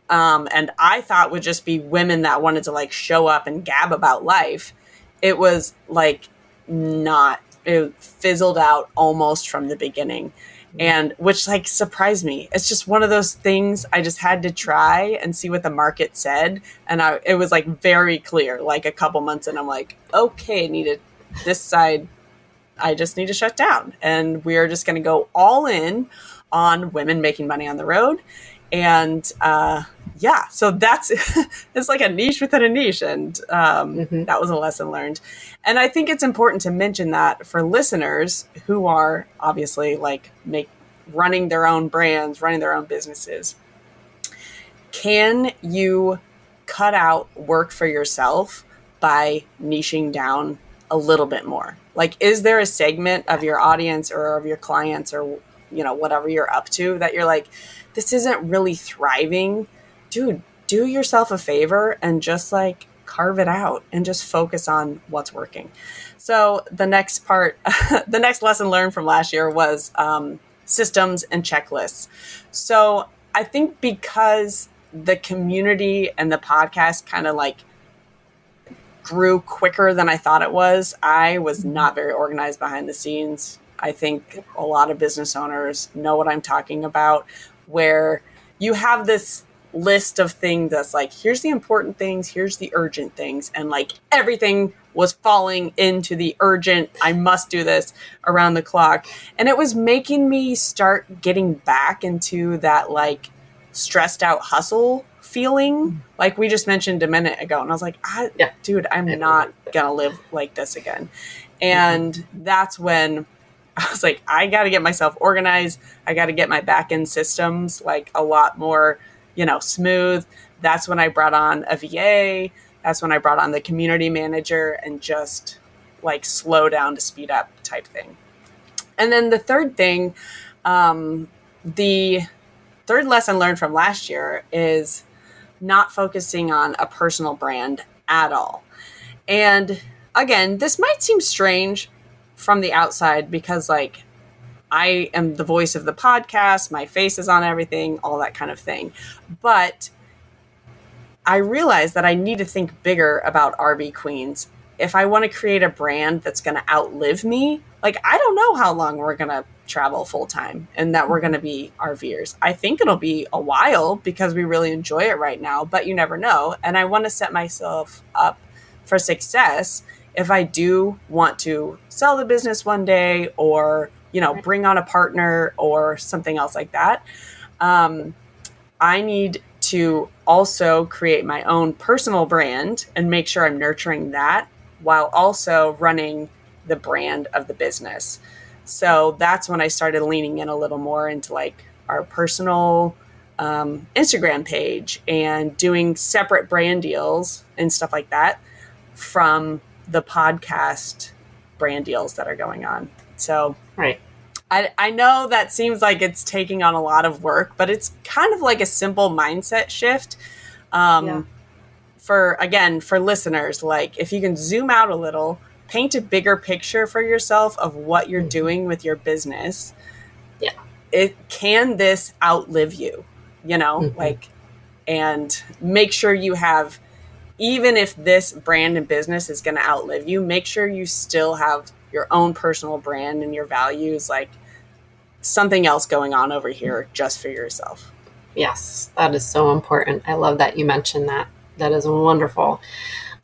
[SPEAKER 1] and I thought would just be women that wanted to show up and gab about life, it was it fizzled out almost from the beginning. And which surprised me. It's just one of those things I just had to try and see what the market said. And it was very clear, a couple months in, I'm okay, this side, I just need to shut down. And we're just going to go all in on women making money on the road. And so that's, it's a niche within a niche. And that was a lesson learned. And I think it's important to mention that for listeners who are obviously running their own brands, running their own businesses, can you cut out work for yourself by niching down a little bit more? Like, is there a segment of your audience or of your clients or, whatever you're up to that you're like, this isn't really thriving? Dude, do yourself a favor and just like carve it out and just focus on what's working. So the next part, the next lesson learned from last year was systems and checklists. So I think because the community and the podcast kind of like grew quicker than I thought it was, I was not very organized behind the scenes. I think a lot of business owners know what I'm talking about, where you have this list of things that's like, here's the important things, here's the urgent things. And like everything was falling into the urgent, I must do this around the clock. And it was making me start getting back into that like stressed out hustle feeling, like we just mentioned a minute ago. And I was like, dude, I'm not going to live like this again. And that's when I was like, I got to get myself organized. I got to get my back end systems like a lot more, smooth. That's when I brought on a VA. That's when I brought on the community manager and just like slow down to speed up type thing. And then the third thing, the third lesson learned from last year is not focusing on a personal brand at all. And again, this might seem strange from the outside because like I am the voice of the podcast, my face is on everything, all that kind of thing. But I realized that I need to think bigger about RV Queens. If I want to create a brand that's going to outlive me, like I don't know how long we're going to travel full time and that we're going to be RVers. I think it'll be a while because we really enjoy it right now, but you never know. And I want to set myself up for success if I do want to sell the business one day or, bring on a partner or something else like that. I need to also create my own personal brand and make sure I'm nurturing that while also running the brand of the business. So that's when I started leaning in a little more into like our personal Instagram page and doing separate brand deals and stuff like that from the podcast brand deals that are going on. So
[SPEAKER 5] right.
[SPEAKER 1] I know that seems like it's taking on a lot of work, but it's kind of like a simple mindset shift. For listeners, like if you can zoom out a little, paint a bigger picture for yourself of what you're doing with your business. Yeah. Can this outlive you, and make sure you have, even if this brand and business is going to outlive you, make sure you still have your own personal brand and your values, like something else going on over here just for yourself.
[SPEAKER 5] Yes, that is so important. I love that you mentioned that. That is wonderful.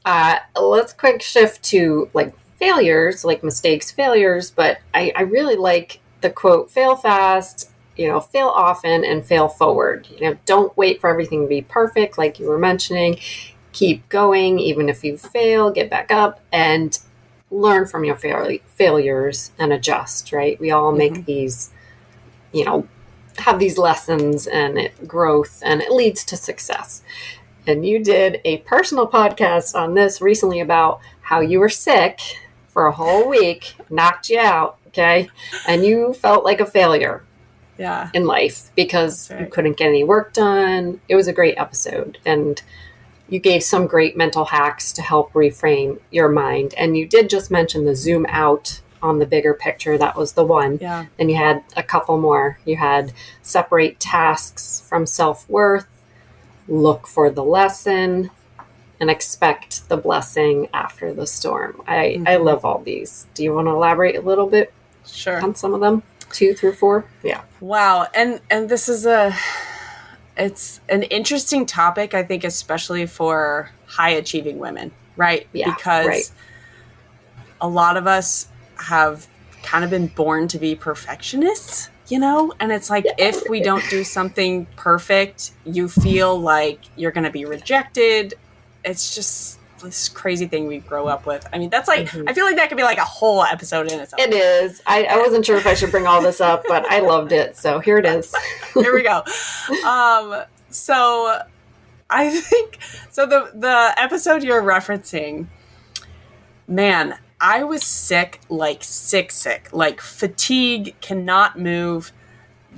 [SPEAKER 5] Let's quick shift to like failures, like mistakes, failures. But I really like the quote, fail fast, fail often and fail forward. Don't wait for everything to be perfect. Like you were mentioning, keep going. Even if you fail, get back up and learn from your failures and adjust, right? We all make these, have these lessons and growth, and it leads to success. And you did a personal podcast on this recently about how you were sick for a whole week, knocked you out, okay? And you felt like a failure in life because you couldn't get any work done. It was a great episode. And you gave some great mental hacks to help reframe your mind. And you did just mention the zoom out on the bigger picture. That was the one. Yeah. And you had a couple more. You had separate tasks from self-worth, look for the lesson, and expect the blessing after the storm. I love all these. Do you want to elaborate a little bit on some of them? 2 through 4? Yeah.
[SPEAKER 1] Wow. And this is it's an interesting topic, I think, especially for high achieving women, right?
[SPEAKER 5] Yeah,
[SPEAKER 1] because a lot of us have kind of been born to be perfectionists, and it's like, if we don't do something perfect, you feel like you're going to be rejected. It's just this crazy thing we grow up with. I mean, that's like, I feel like that could be like a whole episode in itself.
[SPEAKER 5] It is. I wasn't sure if I should bring all this up, but I loved it. So here it is.
[SPEAKER 1] Here we go. So I think so. The episode you're referencing, man, I was sick, like sick, like fatigue, cannot move.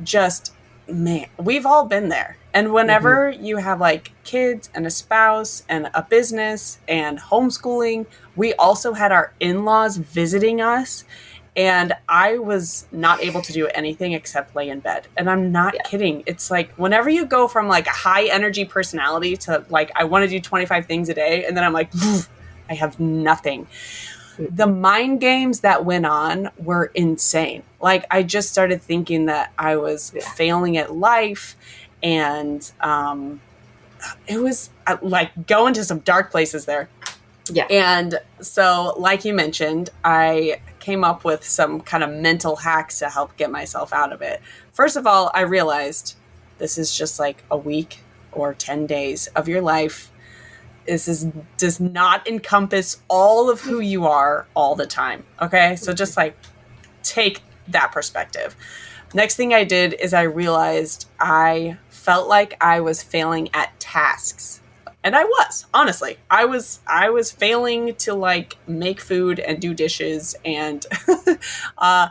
[SPEAKER 1] Just, man, we've all been there. And whenever you have like kids and a spouse and a business and homeschooling, we also had our in-laws visiting us. And I was not able to do anything except lay in bed. And I'm not kidding. It's like whenever you go from like a high energy personality to like, I want to do 25 things a day. And then I'm like, I have nothing. The mind games that went on were insane. Like I just started thinking that I was failing at life. And it was like going to some dark places there.
[SPEAKER 5] Yeah.
[SPEAKER 1] And so, like you mentioned, I came up with some kind of mental hacks to help get myself out of it. First of all, I realized this is just like a week or 10 days of your life. Does not encompass all of who you are all the time. Okay. So just like take that perspective. Next thing I did is I realized I felt like I was failing at tasks. And I was, honestly, I was failing to like make food and do dishes and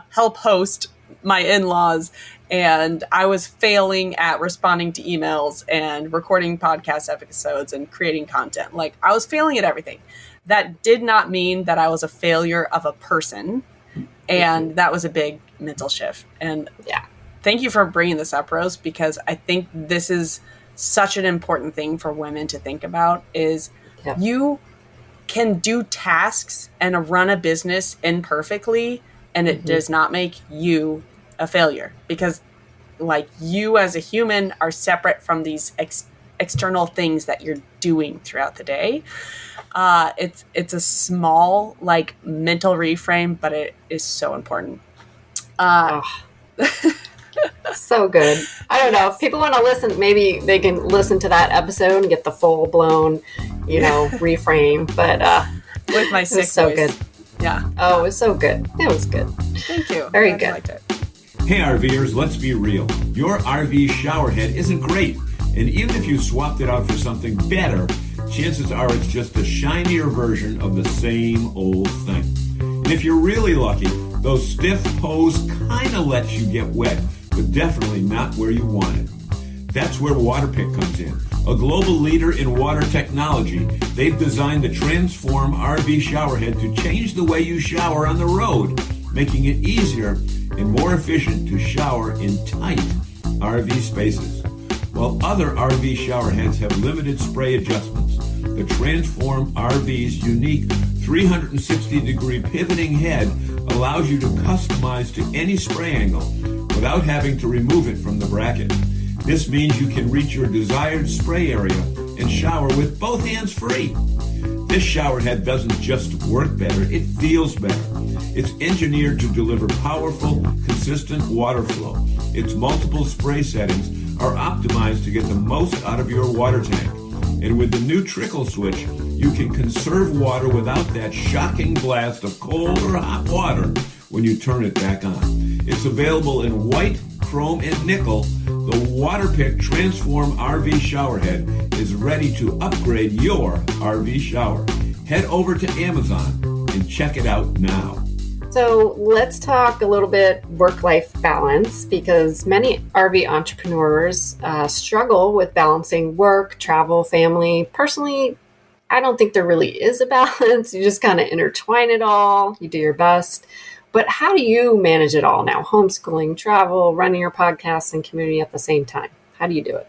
[SPEAKER 1] help host my in-laws. And I was failing at responding to emails and recording podcast episodes and creating content. Like I was failing at everything. That did not mean that I was a failure of a person. And that was a big mental shift. And thank you for bringing this up, Rose, because I think this is such an important thing for women to think about is you can do tasks and run a business imperfectly, and it does not make you a failure, because like you as a human are separate from these external things that you're doing throughout the day. It's a small like mental reframe, but it is so important.
[SPEAKER 5] So good. I don't know if people want to listen, maybe they can listen to that episode and get the full blown, reframe. But
[SPEAKER 1] with my sick
[SPEAKER 5] so
[SPEAKER 1] voice.
[SPEAKER 5] Good.
[SPEAKER 1] Yeah.
[SPEAKER 5] Oh, it was so good. It was good.
[SPEAKER 1] Thank you.
[SPEAKER 5] Very
[SPEAKER 1] I
[SPEAKER 5] good.
[SPEAKER 1] liked it.
[SPEAKER 4] Hey RVers, let's be real. Your RV shower head isn't great. And even if you swapped it out for something better, chances are it's just a shinier version of the same old thing. And if you're really lucky, those stiff hose kind of let you get wet, but definitely not where you want it. That's where Waterpik comes in. A global leader in water technology, they've designed the Transform RV showerhead to change the way you shower on the road, making it easier and more efficient to shower in tight RV spaces. While other RV showerheads have limited spray adjustments, the Transform RV's unique 360-degree pivoting head allows you to customize to any spray angle without having to remove it from the bracket. This means you can reach your desired spray area and shower with both hands free. This shower head doesn't just work better, it feels better. It's engineered to deliver powerful, consistent water flow. Its multiple spray settings are optimized to get the most out of your water tank. And with the new trickle switch, you can conserve water without that shocking blast of cold or hot water when you turn it back on. It's available in white, chrome, and nickel. The Waterpik Transform RV showerhead is ready to upgrade your RV shower. Head over to Amazon and check it out now.
[SPEAKER 5] So let's talk a little bit work-life balance, because many RV entrepreneurs struggle with balancing work, travel, family. Personally, I don't think there really is a balance. You just kind of intertwine it all. You do your best. But how do you manage it all now? Homeschooling, travel, running your podcast and community at the same time. How do you do it?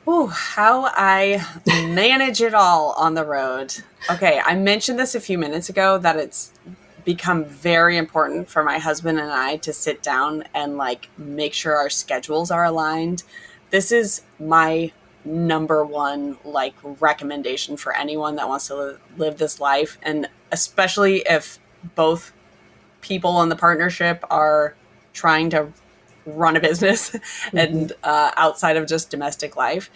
[SPEAKER 1] Oh, how I manage it all on the road. Okay, I mentioned this a few minutes ago that it's become very important for my husband and I to sit down and like make sure our schedules are aligned. This is my number one like recommendation for anyone that wants to live this life, and especially if both people in the partnership are trying to run a business and outside of just domestic life,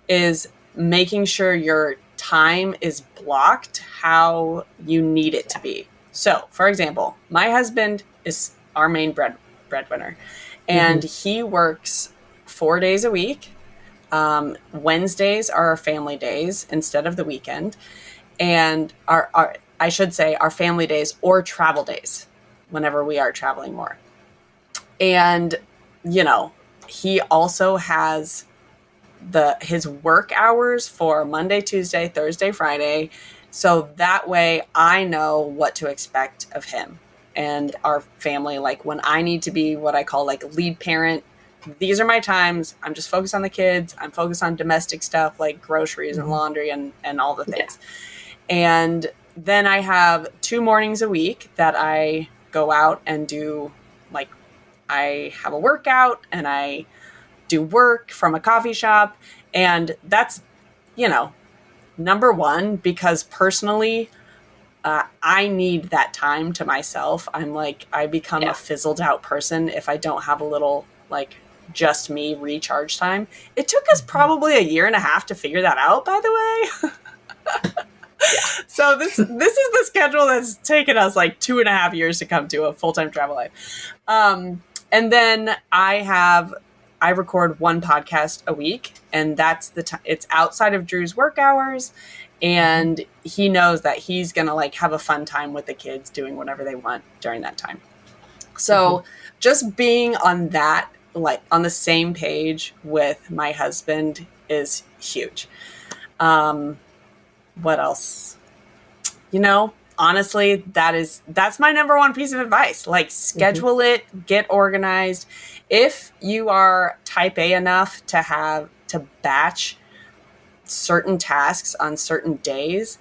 [SPEAKER 1] is making sure your time is blocked how you need it to be. So, for example, my husband is our main breadwinner, and he works 4 days a week. Wednesdays are our family days instead of the weekend. And our I should say our family days or travel days whenever we are traveling more. And, he also has his work hours for Monday, Tuesday, Thursday, Friday. So that way I know what to expect of him and our family. Like when I need to be what I call like lead parent, these are my times. I'm just focused on the kids. I'm focused on domestic stuff like groceries and laundry and all the things. Yeah. And then I have 2 mornings a week that I go out and do, like, I have a workout and I do work from a coffee shop. And that's, number one, because personally, I need that time to myself. I'm like, I become a fizzled out person if I don't have a little, like, just me recharge time. It took us probably 1.5 years to figure that out, by the way. So this is the schedule that's taken us like 2.5 years to come to a full-time travel life. And then I record 1 podcast a week, and that's it's outside of Drew's work hours. And he knows that he's going to like have a fun time with the kids doing whatever they want during that time. So just being on that, like on the same page with my husband is huge. What else? Honestly, that's my number one piece of advice. Like schedule it, get organized. If you are type A enough to batch certain tasks on certain days,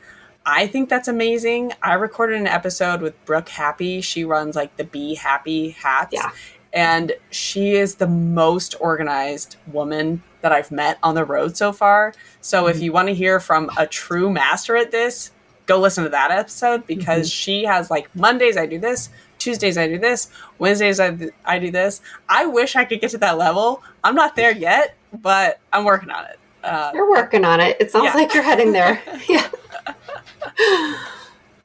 [SPEAKER 1] I think that's amazing. I recorded an episode with Brooke Happy. She runs like the Be Happy hats. Yeah. And she is the most organized woman that I've met on the road so far. So if you want to hear from a true master at this, go listen to that episode, because she has like Mondays I do this, Tuesdays I do this, Wednesdays I do this. I wish I could get to that level. I'm not there yet, but I'm working on it.
[SPEAKER 5] You're working on it. It sounds like you're heading there. Yeah.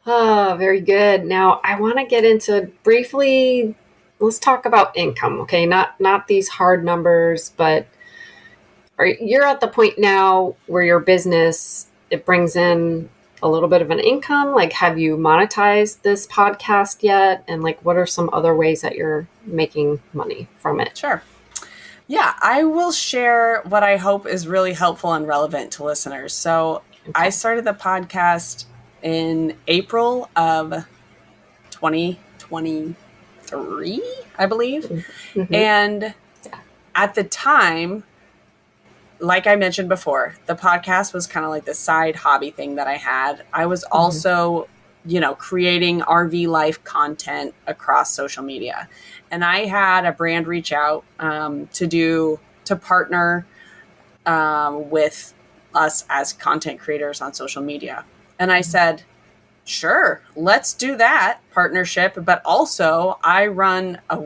[SPEAKER 5] Oh, very good. Now I want to get into briefly, let's talk about income. Okay. Not these hard numbers, but you're at the point now where your business, it brings in a little bit of an income. Like, have you monetized this podcast yet? And like, what are some other ways that you're making money from it?
[SPEAKER 1] Sure. Yeah, I will share what I hope is really helpful and relevant to listeners. So I started the podcast in April of 2023, I believe. And at the time, like I mentioned before, the podcast was kind of like the side hobby thing that I had. I was also, creating RV life content across social media. And I had a brand reach out to partner with us as content creators on social media. And I said, sure, let's do that partnership. But also I run a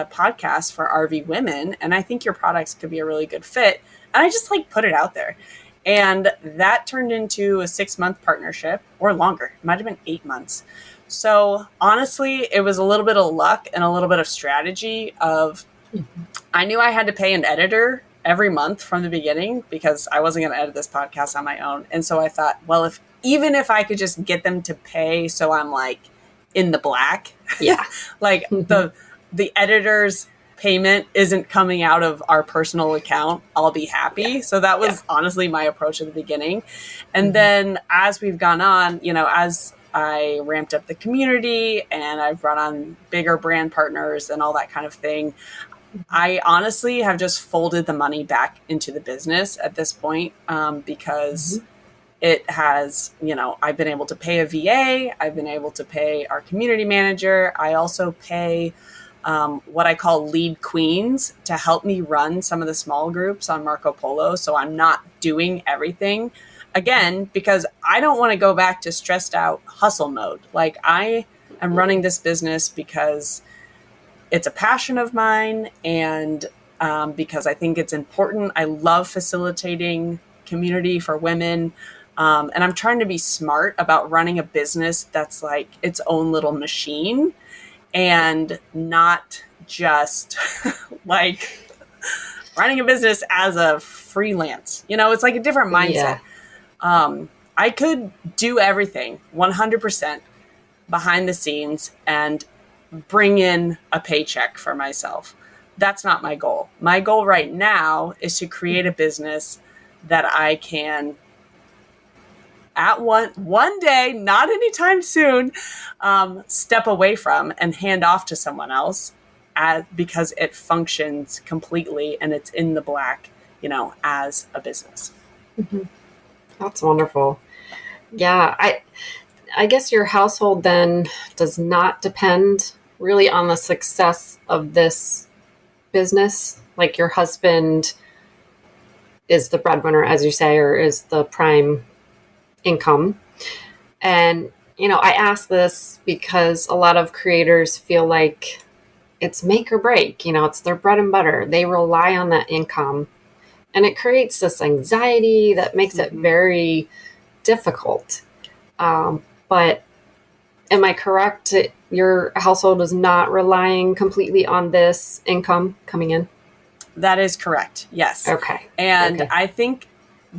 [SPEAKER 1] podcast for RV women, and I think your products could be a really good fit. And I just put it out there. And that turned into a 6-month partnership, or longer. It might have been 8 months. So honestly, it was a little bit of luck and a little bit of strategy I knew I had to pay an editor every month from the beginning, because I wasn't going to edit this podcast on my own. And so I thought, well, even if I could just get them to pay so I'm in the black, the editor's payment isn't coming out of our personal account, I'll be happy. Yeah. So that was honestly my approach at the beginning. And then as we've gone on, as I ramped up the community and I've brought on bigger brand partners and all that kind of thing, I honestly have just folded the money back into the business at this point, because it has, I've been able to pay a VA, I've been able to pay our community manager. I also pay what I call lead queens to help me run some of the small groups on Marco Polo. So I'm not doing everything, again, because I don't want to go back to stressed out hustle mode. I am running this business because it's a passion of mine, and because I think it's important. I love facilitating community for women. And I'm trying to be smart about running a business that's its own little machine, running a business as a freelance. It's like a different mindset. I could do everything 100% behind the scenes and bring in a paycheck for myself. That's not my goal. My goal right now is to create a business that I can at one day, not anytime soon, step away from and hand off to someone else because it functions completely and it's in the black, as a business.
[SPEAKER 5] Mm-hmm. That's wonderful. Yeah, I guess your household then does not depend really on the success of this business. Like your husband is the breadwinner, as you say, or is the prime income. And, I ask this because a lot of creators feel like it's make or break, it's their bread and butter. They rely on that income and it creates this anxiety that makes it very difficult. But am I correct? Your household is not relying completely on this income coming in?
[SPEAKER 1] That is correct. Yes.
[SPEAKER 5] Okay.
[SPEAKER 1] And
[SPEAKER 5] okay.
[SPEAKER 1] I think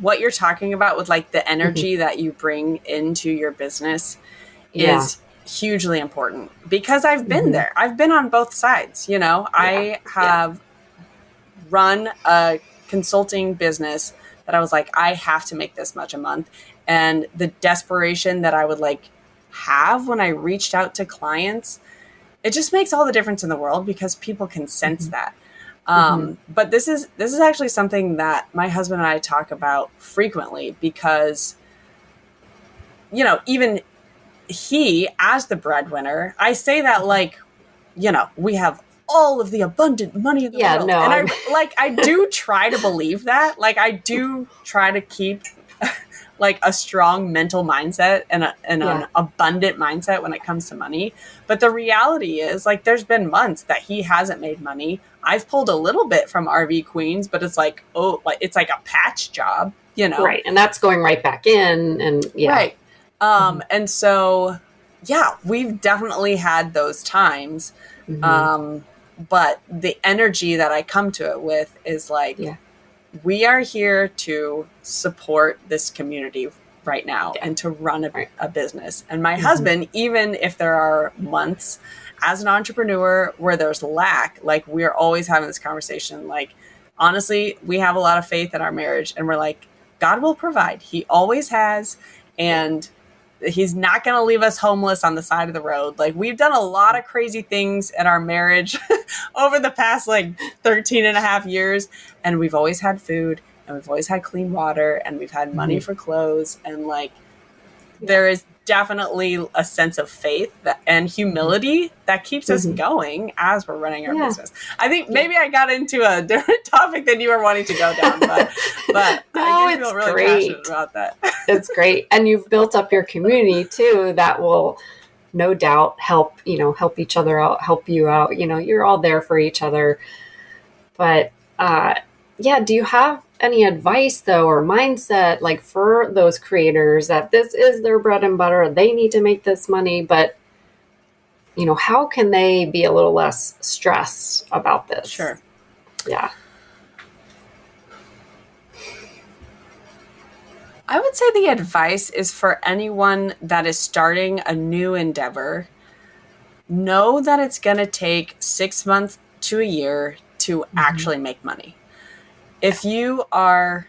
[SPEAKER 1] what you're talking about with like the energy that you bring into your business is hugely important because I've been there. I've been on both sides. I have run a consulting business that I was like, I have to make this much a month. And the desperation that I would like have when I reached out to clients, it just makes all the difference in the world because people can sense that. But this is actually something that my husband and I talk about frequently because, even he, as the breadwinner, I say that like, we have all of the abundant money in the world.
[SPEAKER 5] No,
[SPEAKER 1] and I do try to believe that. Like I do try to keep like a strong mental mindset and an abundant mindset when it comes to money. But the reality is like, there's been months that he hasn't made money. I've pulled a little bit from RV Queens, but it's like, it's like a patch job,
[SPEAKER 5] Right. And that's going right back in and
[SPEAKER 1] Right. And so, we've definitely had those times. But the energy that I come to it with is like, we are here to support this community right now and to run a business. And my husband, even if there are months as an entrepreneur where there's lack, like we're always having this conversation. Like, honestly, we have a lot of faith in our marriage and we're like, God will provide. He always has. And he's not going to leave us homeless on the side of the road. Like we've done a lot of crazy things in our marriage over the past like 13 and a half years. And we've always had food and we've always had clean water and we've had money for clothes. And like, there is definitely a sense of faith and humility that keeps us going as we're running our business. I think maybe I got into a different topic than you were wanting to go down, but I do feel really passionate about that.
[SPEAKER 5] It's great. And you've built up your community too that will no doubt help each other out, help you out. You're all there for each other. But do you have any advice though, or mindset, like for those creators that this is their bread and butter, they need to make this money, but how can they be a little less stressed about this?
[SPEAKER 1] Sure.
[SPEAKER 5] Yeah.
[SPEAKER 1] I would say the advice is for anyone that is starting a new endeavor, know that it's going to take 6 months to a year to actually make money. If you are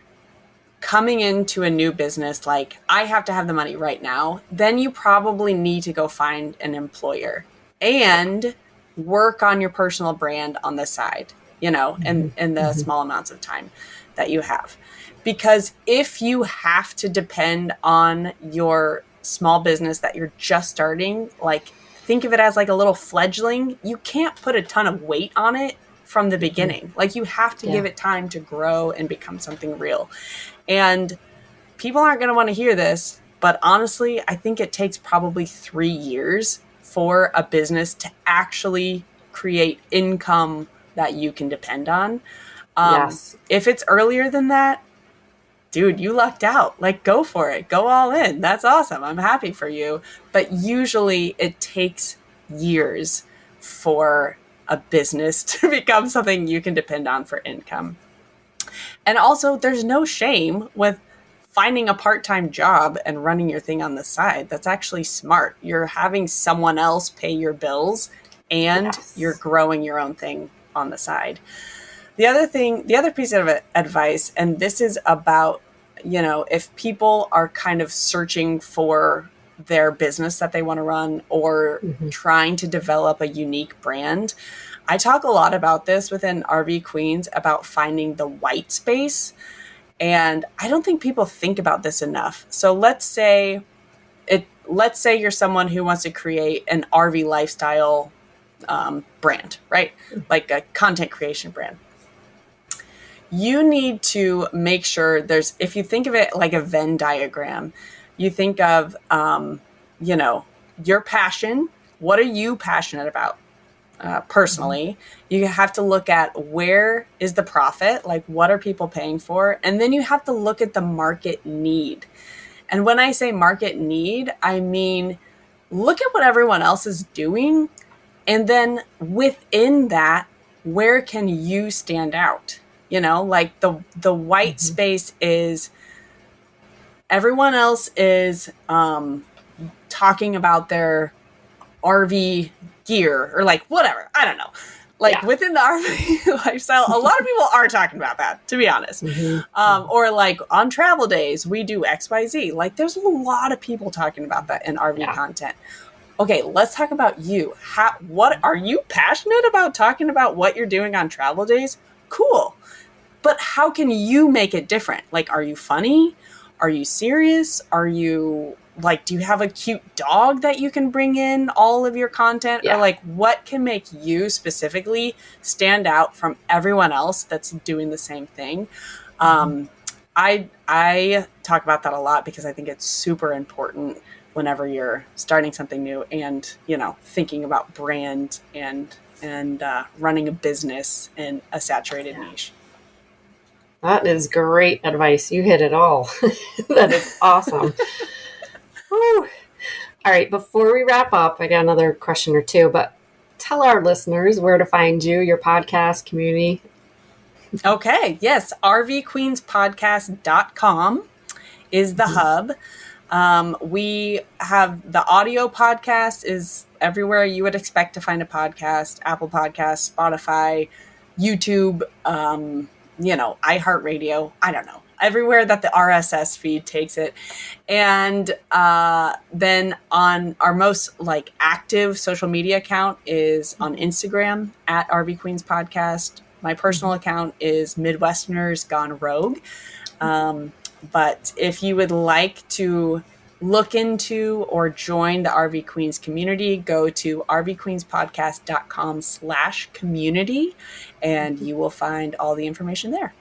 [SPEAKER 1] coming into a new business, like I have to have the money right now, then you probably need to go find an employer and work on your personal brand on the side, in the small amounts of time that you have. Because if you have to depend on your small business that you're just starting, like think of it as like a little fledgling, you can't put a ton of weight on it from the beginning. Like you have to give it time to grow and become something real. And people aren't going to want to hear this, but honestly, I think it takes probably 3 years for a business to actually create income that you can depend on. If it's earlier than that, dude, you lucked out. Like, go for it. Go all in. That's awesome. I'm happy for you. But usually it takes years for a business to become something you can depend on for income. And also, there's no shame with finding a part-time job and running your thing on the side. That's actually smart. You're having someone else pay your bills and you're growing your own thing on the side. The other piece of advice, and this is about, if people are kind of searching for their business that they want to run or trying to develop a unique brand, I talk a lot about this within RV Queens about finding the white space. And I don't think people think about this enough. So let's say you're someone who wants to create an RV lifestyle brand, right? Like a content creation brand. You need to make sure if you think of it like a Venn diagram, you think of, your passion. What are you passionate about? Personally, you have to look at where is the profit, like what are people paying for? And then you have to look at the market need. And when I say market need, I mean, look at what everyone else is doing. And then within that, where can you stand out? Like the white space is everyone else is talking about their RV gear or like whatever. I don't know. Within the RV lifestyle, a lot of people are talking about that, to be honest. Or like on travel days, we do XYZ. Like there's a lot of people talking about that in RV content. Okay, let's talk about you. What are you passionate about talking about what you're doing on travel days? Cool. But how can you make it different? Like, are you funny? Are you serious? Are you do you have a cute dog that you can bring in all of your content? Or like, what can make you specifically stand out from everyone else that's doing the same thing? I talk about that a lot because I think it's super important whenever you're starting something new and, thinking about brand and running a business in a saturated niche.
[SPEAKER 5] That is great advice. You hit it all. That is awesome. Woo. All right, before we wrap up, I got another question or two, but tell our listeners where to find you, your podcast community.
[SPEAKER 1] Okay, yes, rvqueenspodcast.com is the hub. We have the audio podcast is everywhere you would expect to find a podcast: Apple Podcasts, Spotify, YouTube, iHeartRadio. I don't know. Everywhere that the RSS feed takes it. And then on our most active social media account is on Instagram at RV Queens Podcast. My personal account is Midwesterners Gone Rogue. But if you would like to look into or join the RV Queens community, go to rvqueenspodcast.com/community and you will find all the information there.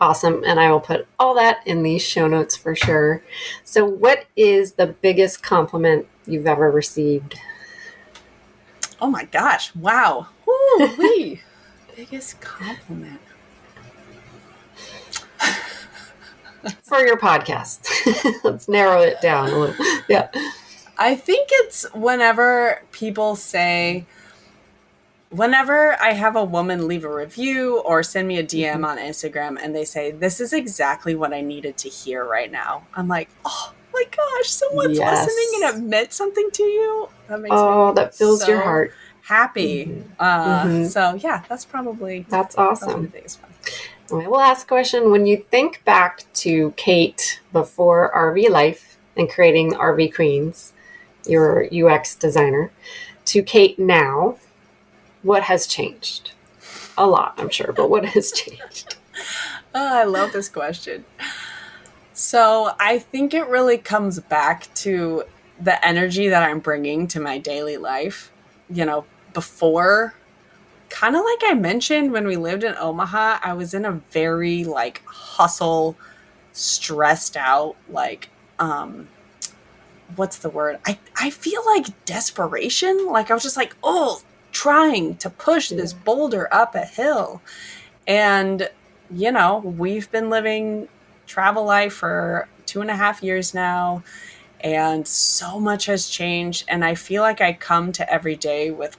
[SPEAKER 5] Awesome. And I will put all that in the show notes for sure. So what is the biggest compliment you've ever received?
[SPEAKER 1] Oh my gosh. Wow. Woo-wee. Biggest compliment.
[SPEAKER 5] For your podcast. Let's narrow it down a little. Yeah.
[SPEAKER 1] I think it's whenever I have a woman leave a review or send me a DM on Instagram and they say, this is exactly what I needed to hear right now. I'm like, oh my gosh, someone's listening and it meant something to you. That makes me
[SPEAKER 5] that fills your heart.
[SPEAKER 1] Happy. So yeah, that's awesome. The biggest one.
[SPEAKER 5] I will ask a question. When you think back to Kate before RV life and creating RV Queens, your UX designer, to Kate now, what has changed? A lot, I'm sure, but what has changed?
[SPEAKER 1] I love this question. So I think it really comes back to the energy that I'm bringing to my daily life. Before, kind of like I mentioned, when we lived in Omaha, I was in a very hustle, stressed out, what's the word? I feel like desperation. I was just trying to push this boulder up a hill. And, we've been living travel life for 2.5 years now. And so much has changed. And I feel like I come to every day with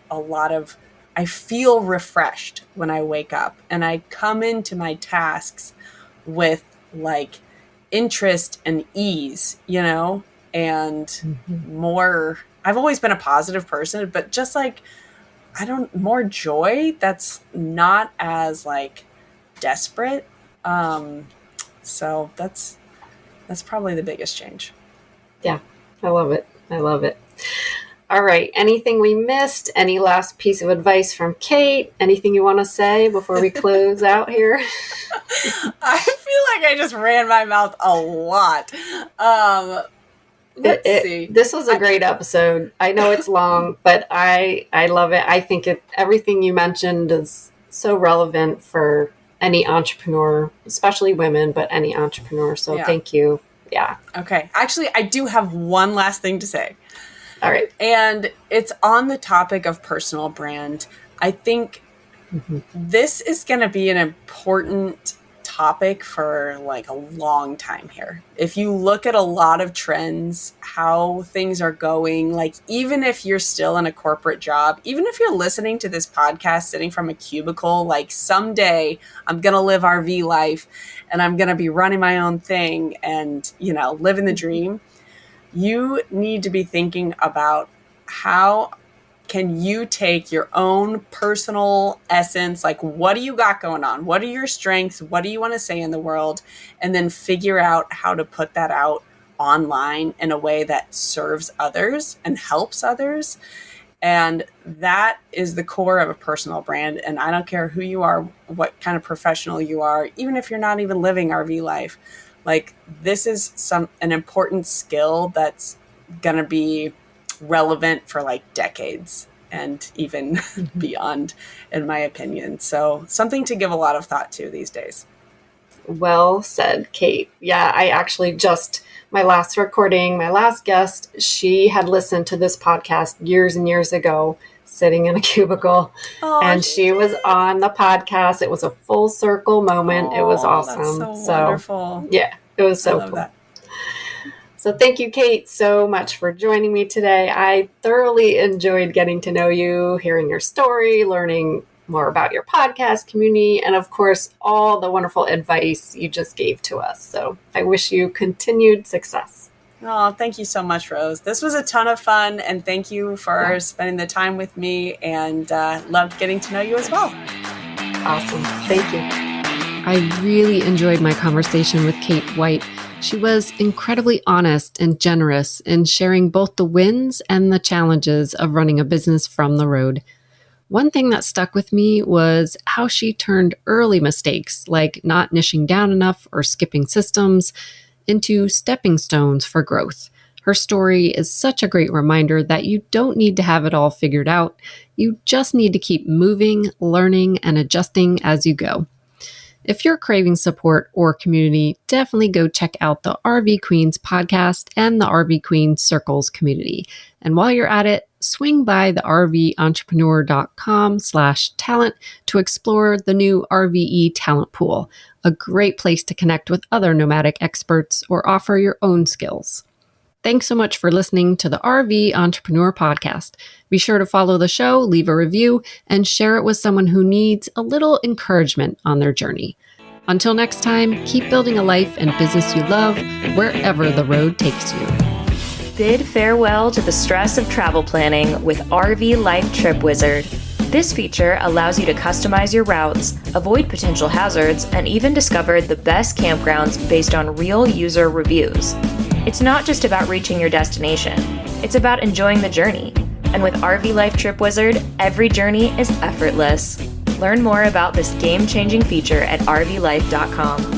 [SPEAKER 1] a lot of I feel refreshed when I wake up, and I come into my tasks with like interest and ease, and more. I've always been a positive person, but just like, more joy that's not as like desperate. So that's probably the biggest change.
[SPEAKER 5] Yeah, I love it. I love it. All right. Anything we missed? Any last piece of advice from Kate? Anything you want to say before we close out here?
[SPEAKER 1] I feel like I just ran my mouth a lot. Let's see.
[SPEAKER 5] This was a great episode. I know it's long, but I love it. I think everything you mentioned is so relevant for any entrepreneur, especially women, but any entrepreneur. So Thank you. Yeah.
[SPEAKER 1] Okay. Actually, I do have one last thing to say.
[SPEAKER 5] All right.
[SPEAKER 1] And it's on the topic of personal brand. I think this is going to be an important topic for like a long time here. If you look at a lot of trends, how things are going, like even if you're still in a corporate job, even if you're listening to this podcast sitting from a cubicle, like someday I'm going to live RV life and I'm going to be running my own thing and, living the dream. You need to be thinking about how can you take your own personal essence, like what do you got going on? What are your strengths? What do you want to say in the world? And then figure out how to put that out online in a way that serves others and helps others. And that is the core of a personal brand. And I don't care who you are, what kind of professional you are, even if you're not even living RV life. Like this is an important skill that's going to be relevant for like decades and even beyond, in my opinion. So something to give a lot of thought to these days.
[SPEAKER 5] Well said, Kate. Yeah, I actually my last recording, my last guest, she had listened to this podcast years and years ago, sitting in a cubicle, and she was on the podcast. It was a full circle moment. It was awesome.
[SPEAKER 1] That's so wonderful.
[SPEAKER 5] Yeah, it was so cool. That. So thank you, Kate, so much for joining me today. I thoroughly enjoyed getting to know you, hearing your story, learning more about your podcast community, and of course, all the wonderful advice you just gave to us. So I wish you continued success.
[SPEAKER 1] Oh, thank you so much, Rose. This was a ton of fun, and thank you for spending the time with me, and loved getting to know you as well.
[SPEAKER 5] Awesome. Thank you.
[SPEAKER 3] I really enjoyed my conversation with Kate White. She was incredibly honest and generous in sharing both the wins and the challenges of running a business from the road. One thing that stuck with me was how she turned early mistakes, like not niching down enough or skipping systems, into stepping stones for growth. Her story is such a great reminder that you don't need to have it all figured out. You just need to keep moving, learning, and adjusting as you go. If you're craving support or community, definitely go check out the RV Queens podcast and the RV Queens Circles community. And while you're at it, swing by the rventrepreneur.com/talent to explore the new RVE talent pool, a great place to connect with other nomadic experts or offer your own skills. Thanks so much for listening to the RV Entrepreneur Podcast. Be sure to follow the show, leave a review, and share it with someone who needs a little encouragement on their journey. Until next time, keep building a life and business you love wherever the road takes you.
[SPEAKER 2] Bid farewell to the stress of travel planning with RV Life Trip Wizard. This feature allows you to customize your routes, avoid potential hazards, and even discover the best campgrounds based on real user reviews. It's not just about reaching your destination, it's about enjoying the journey. And with RV Life Trip Wizard, every journey is effortless. Learn more about this game-changing feature at rvlife.com.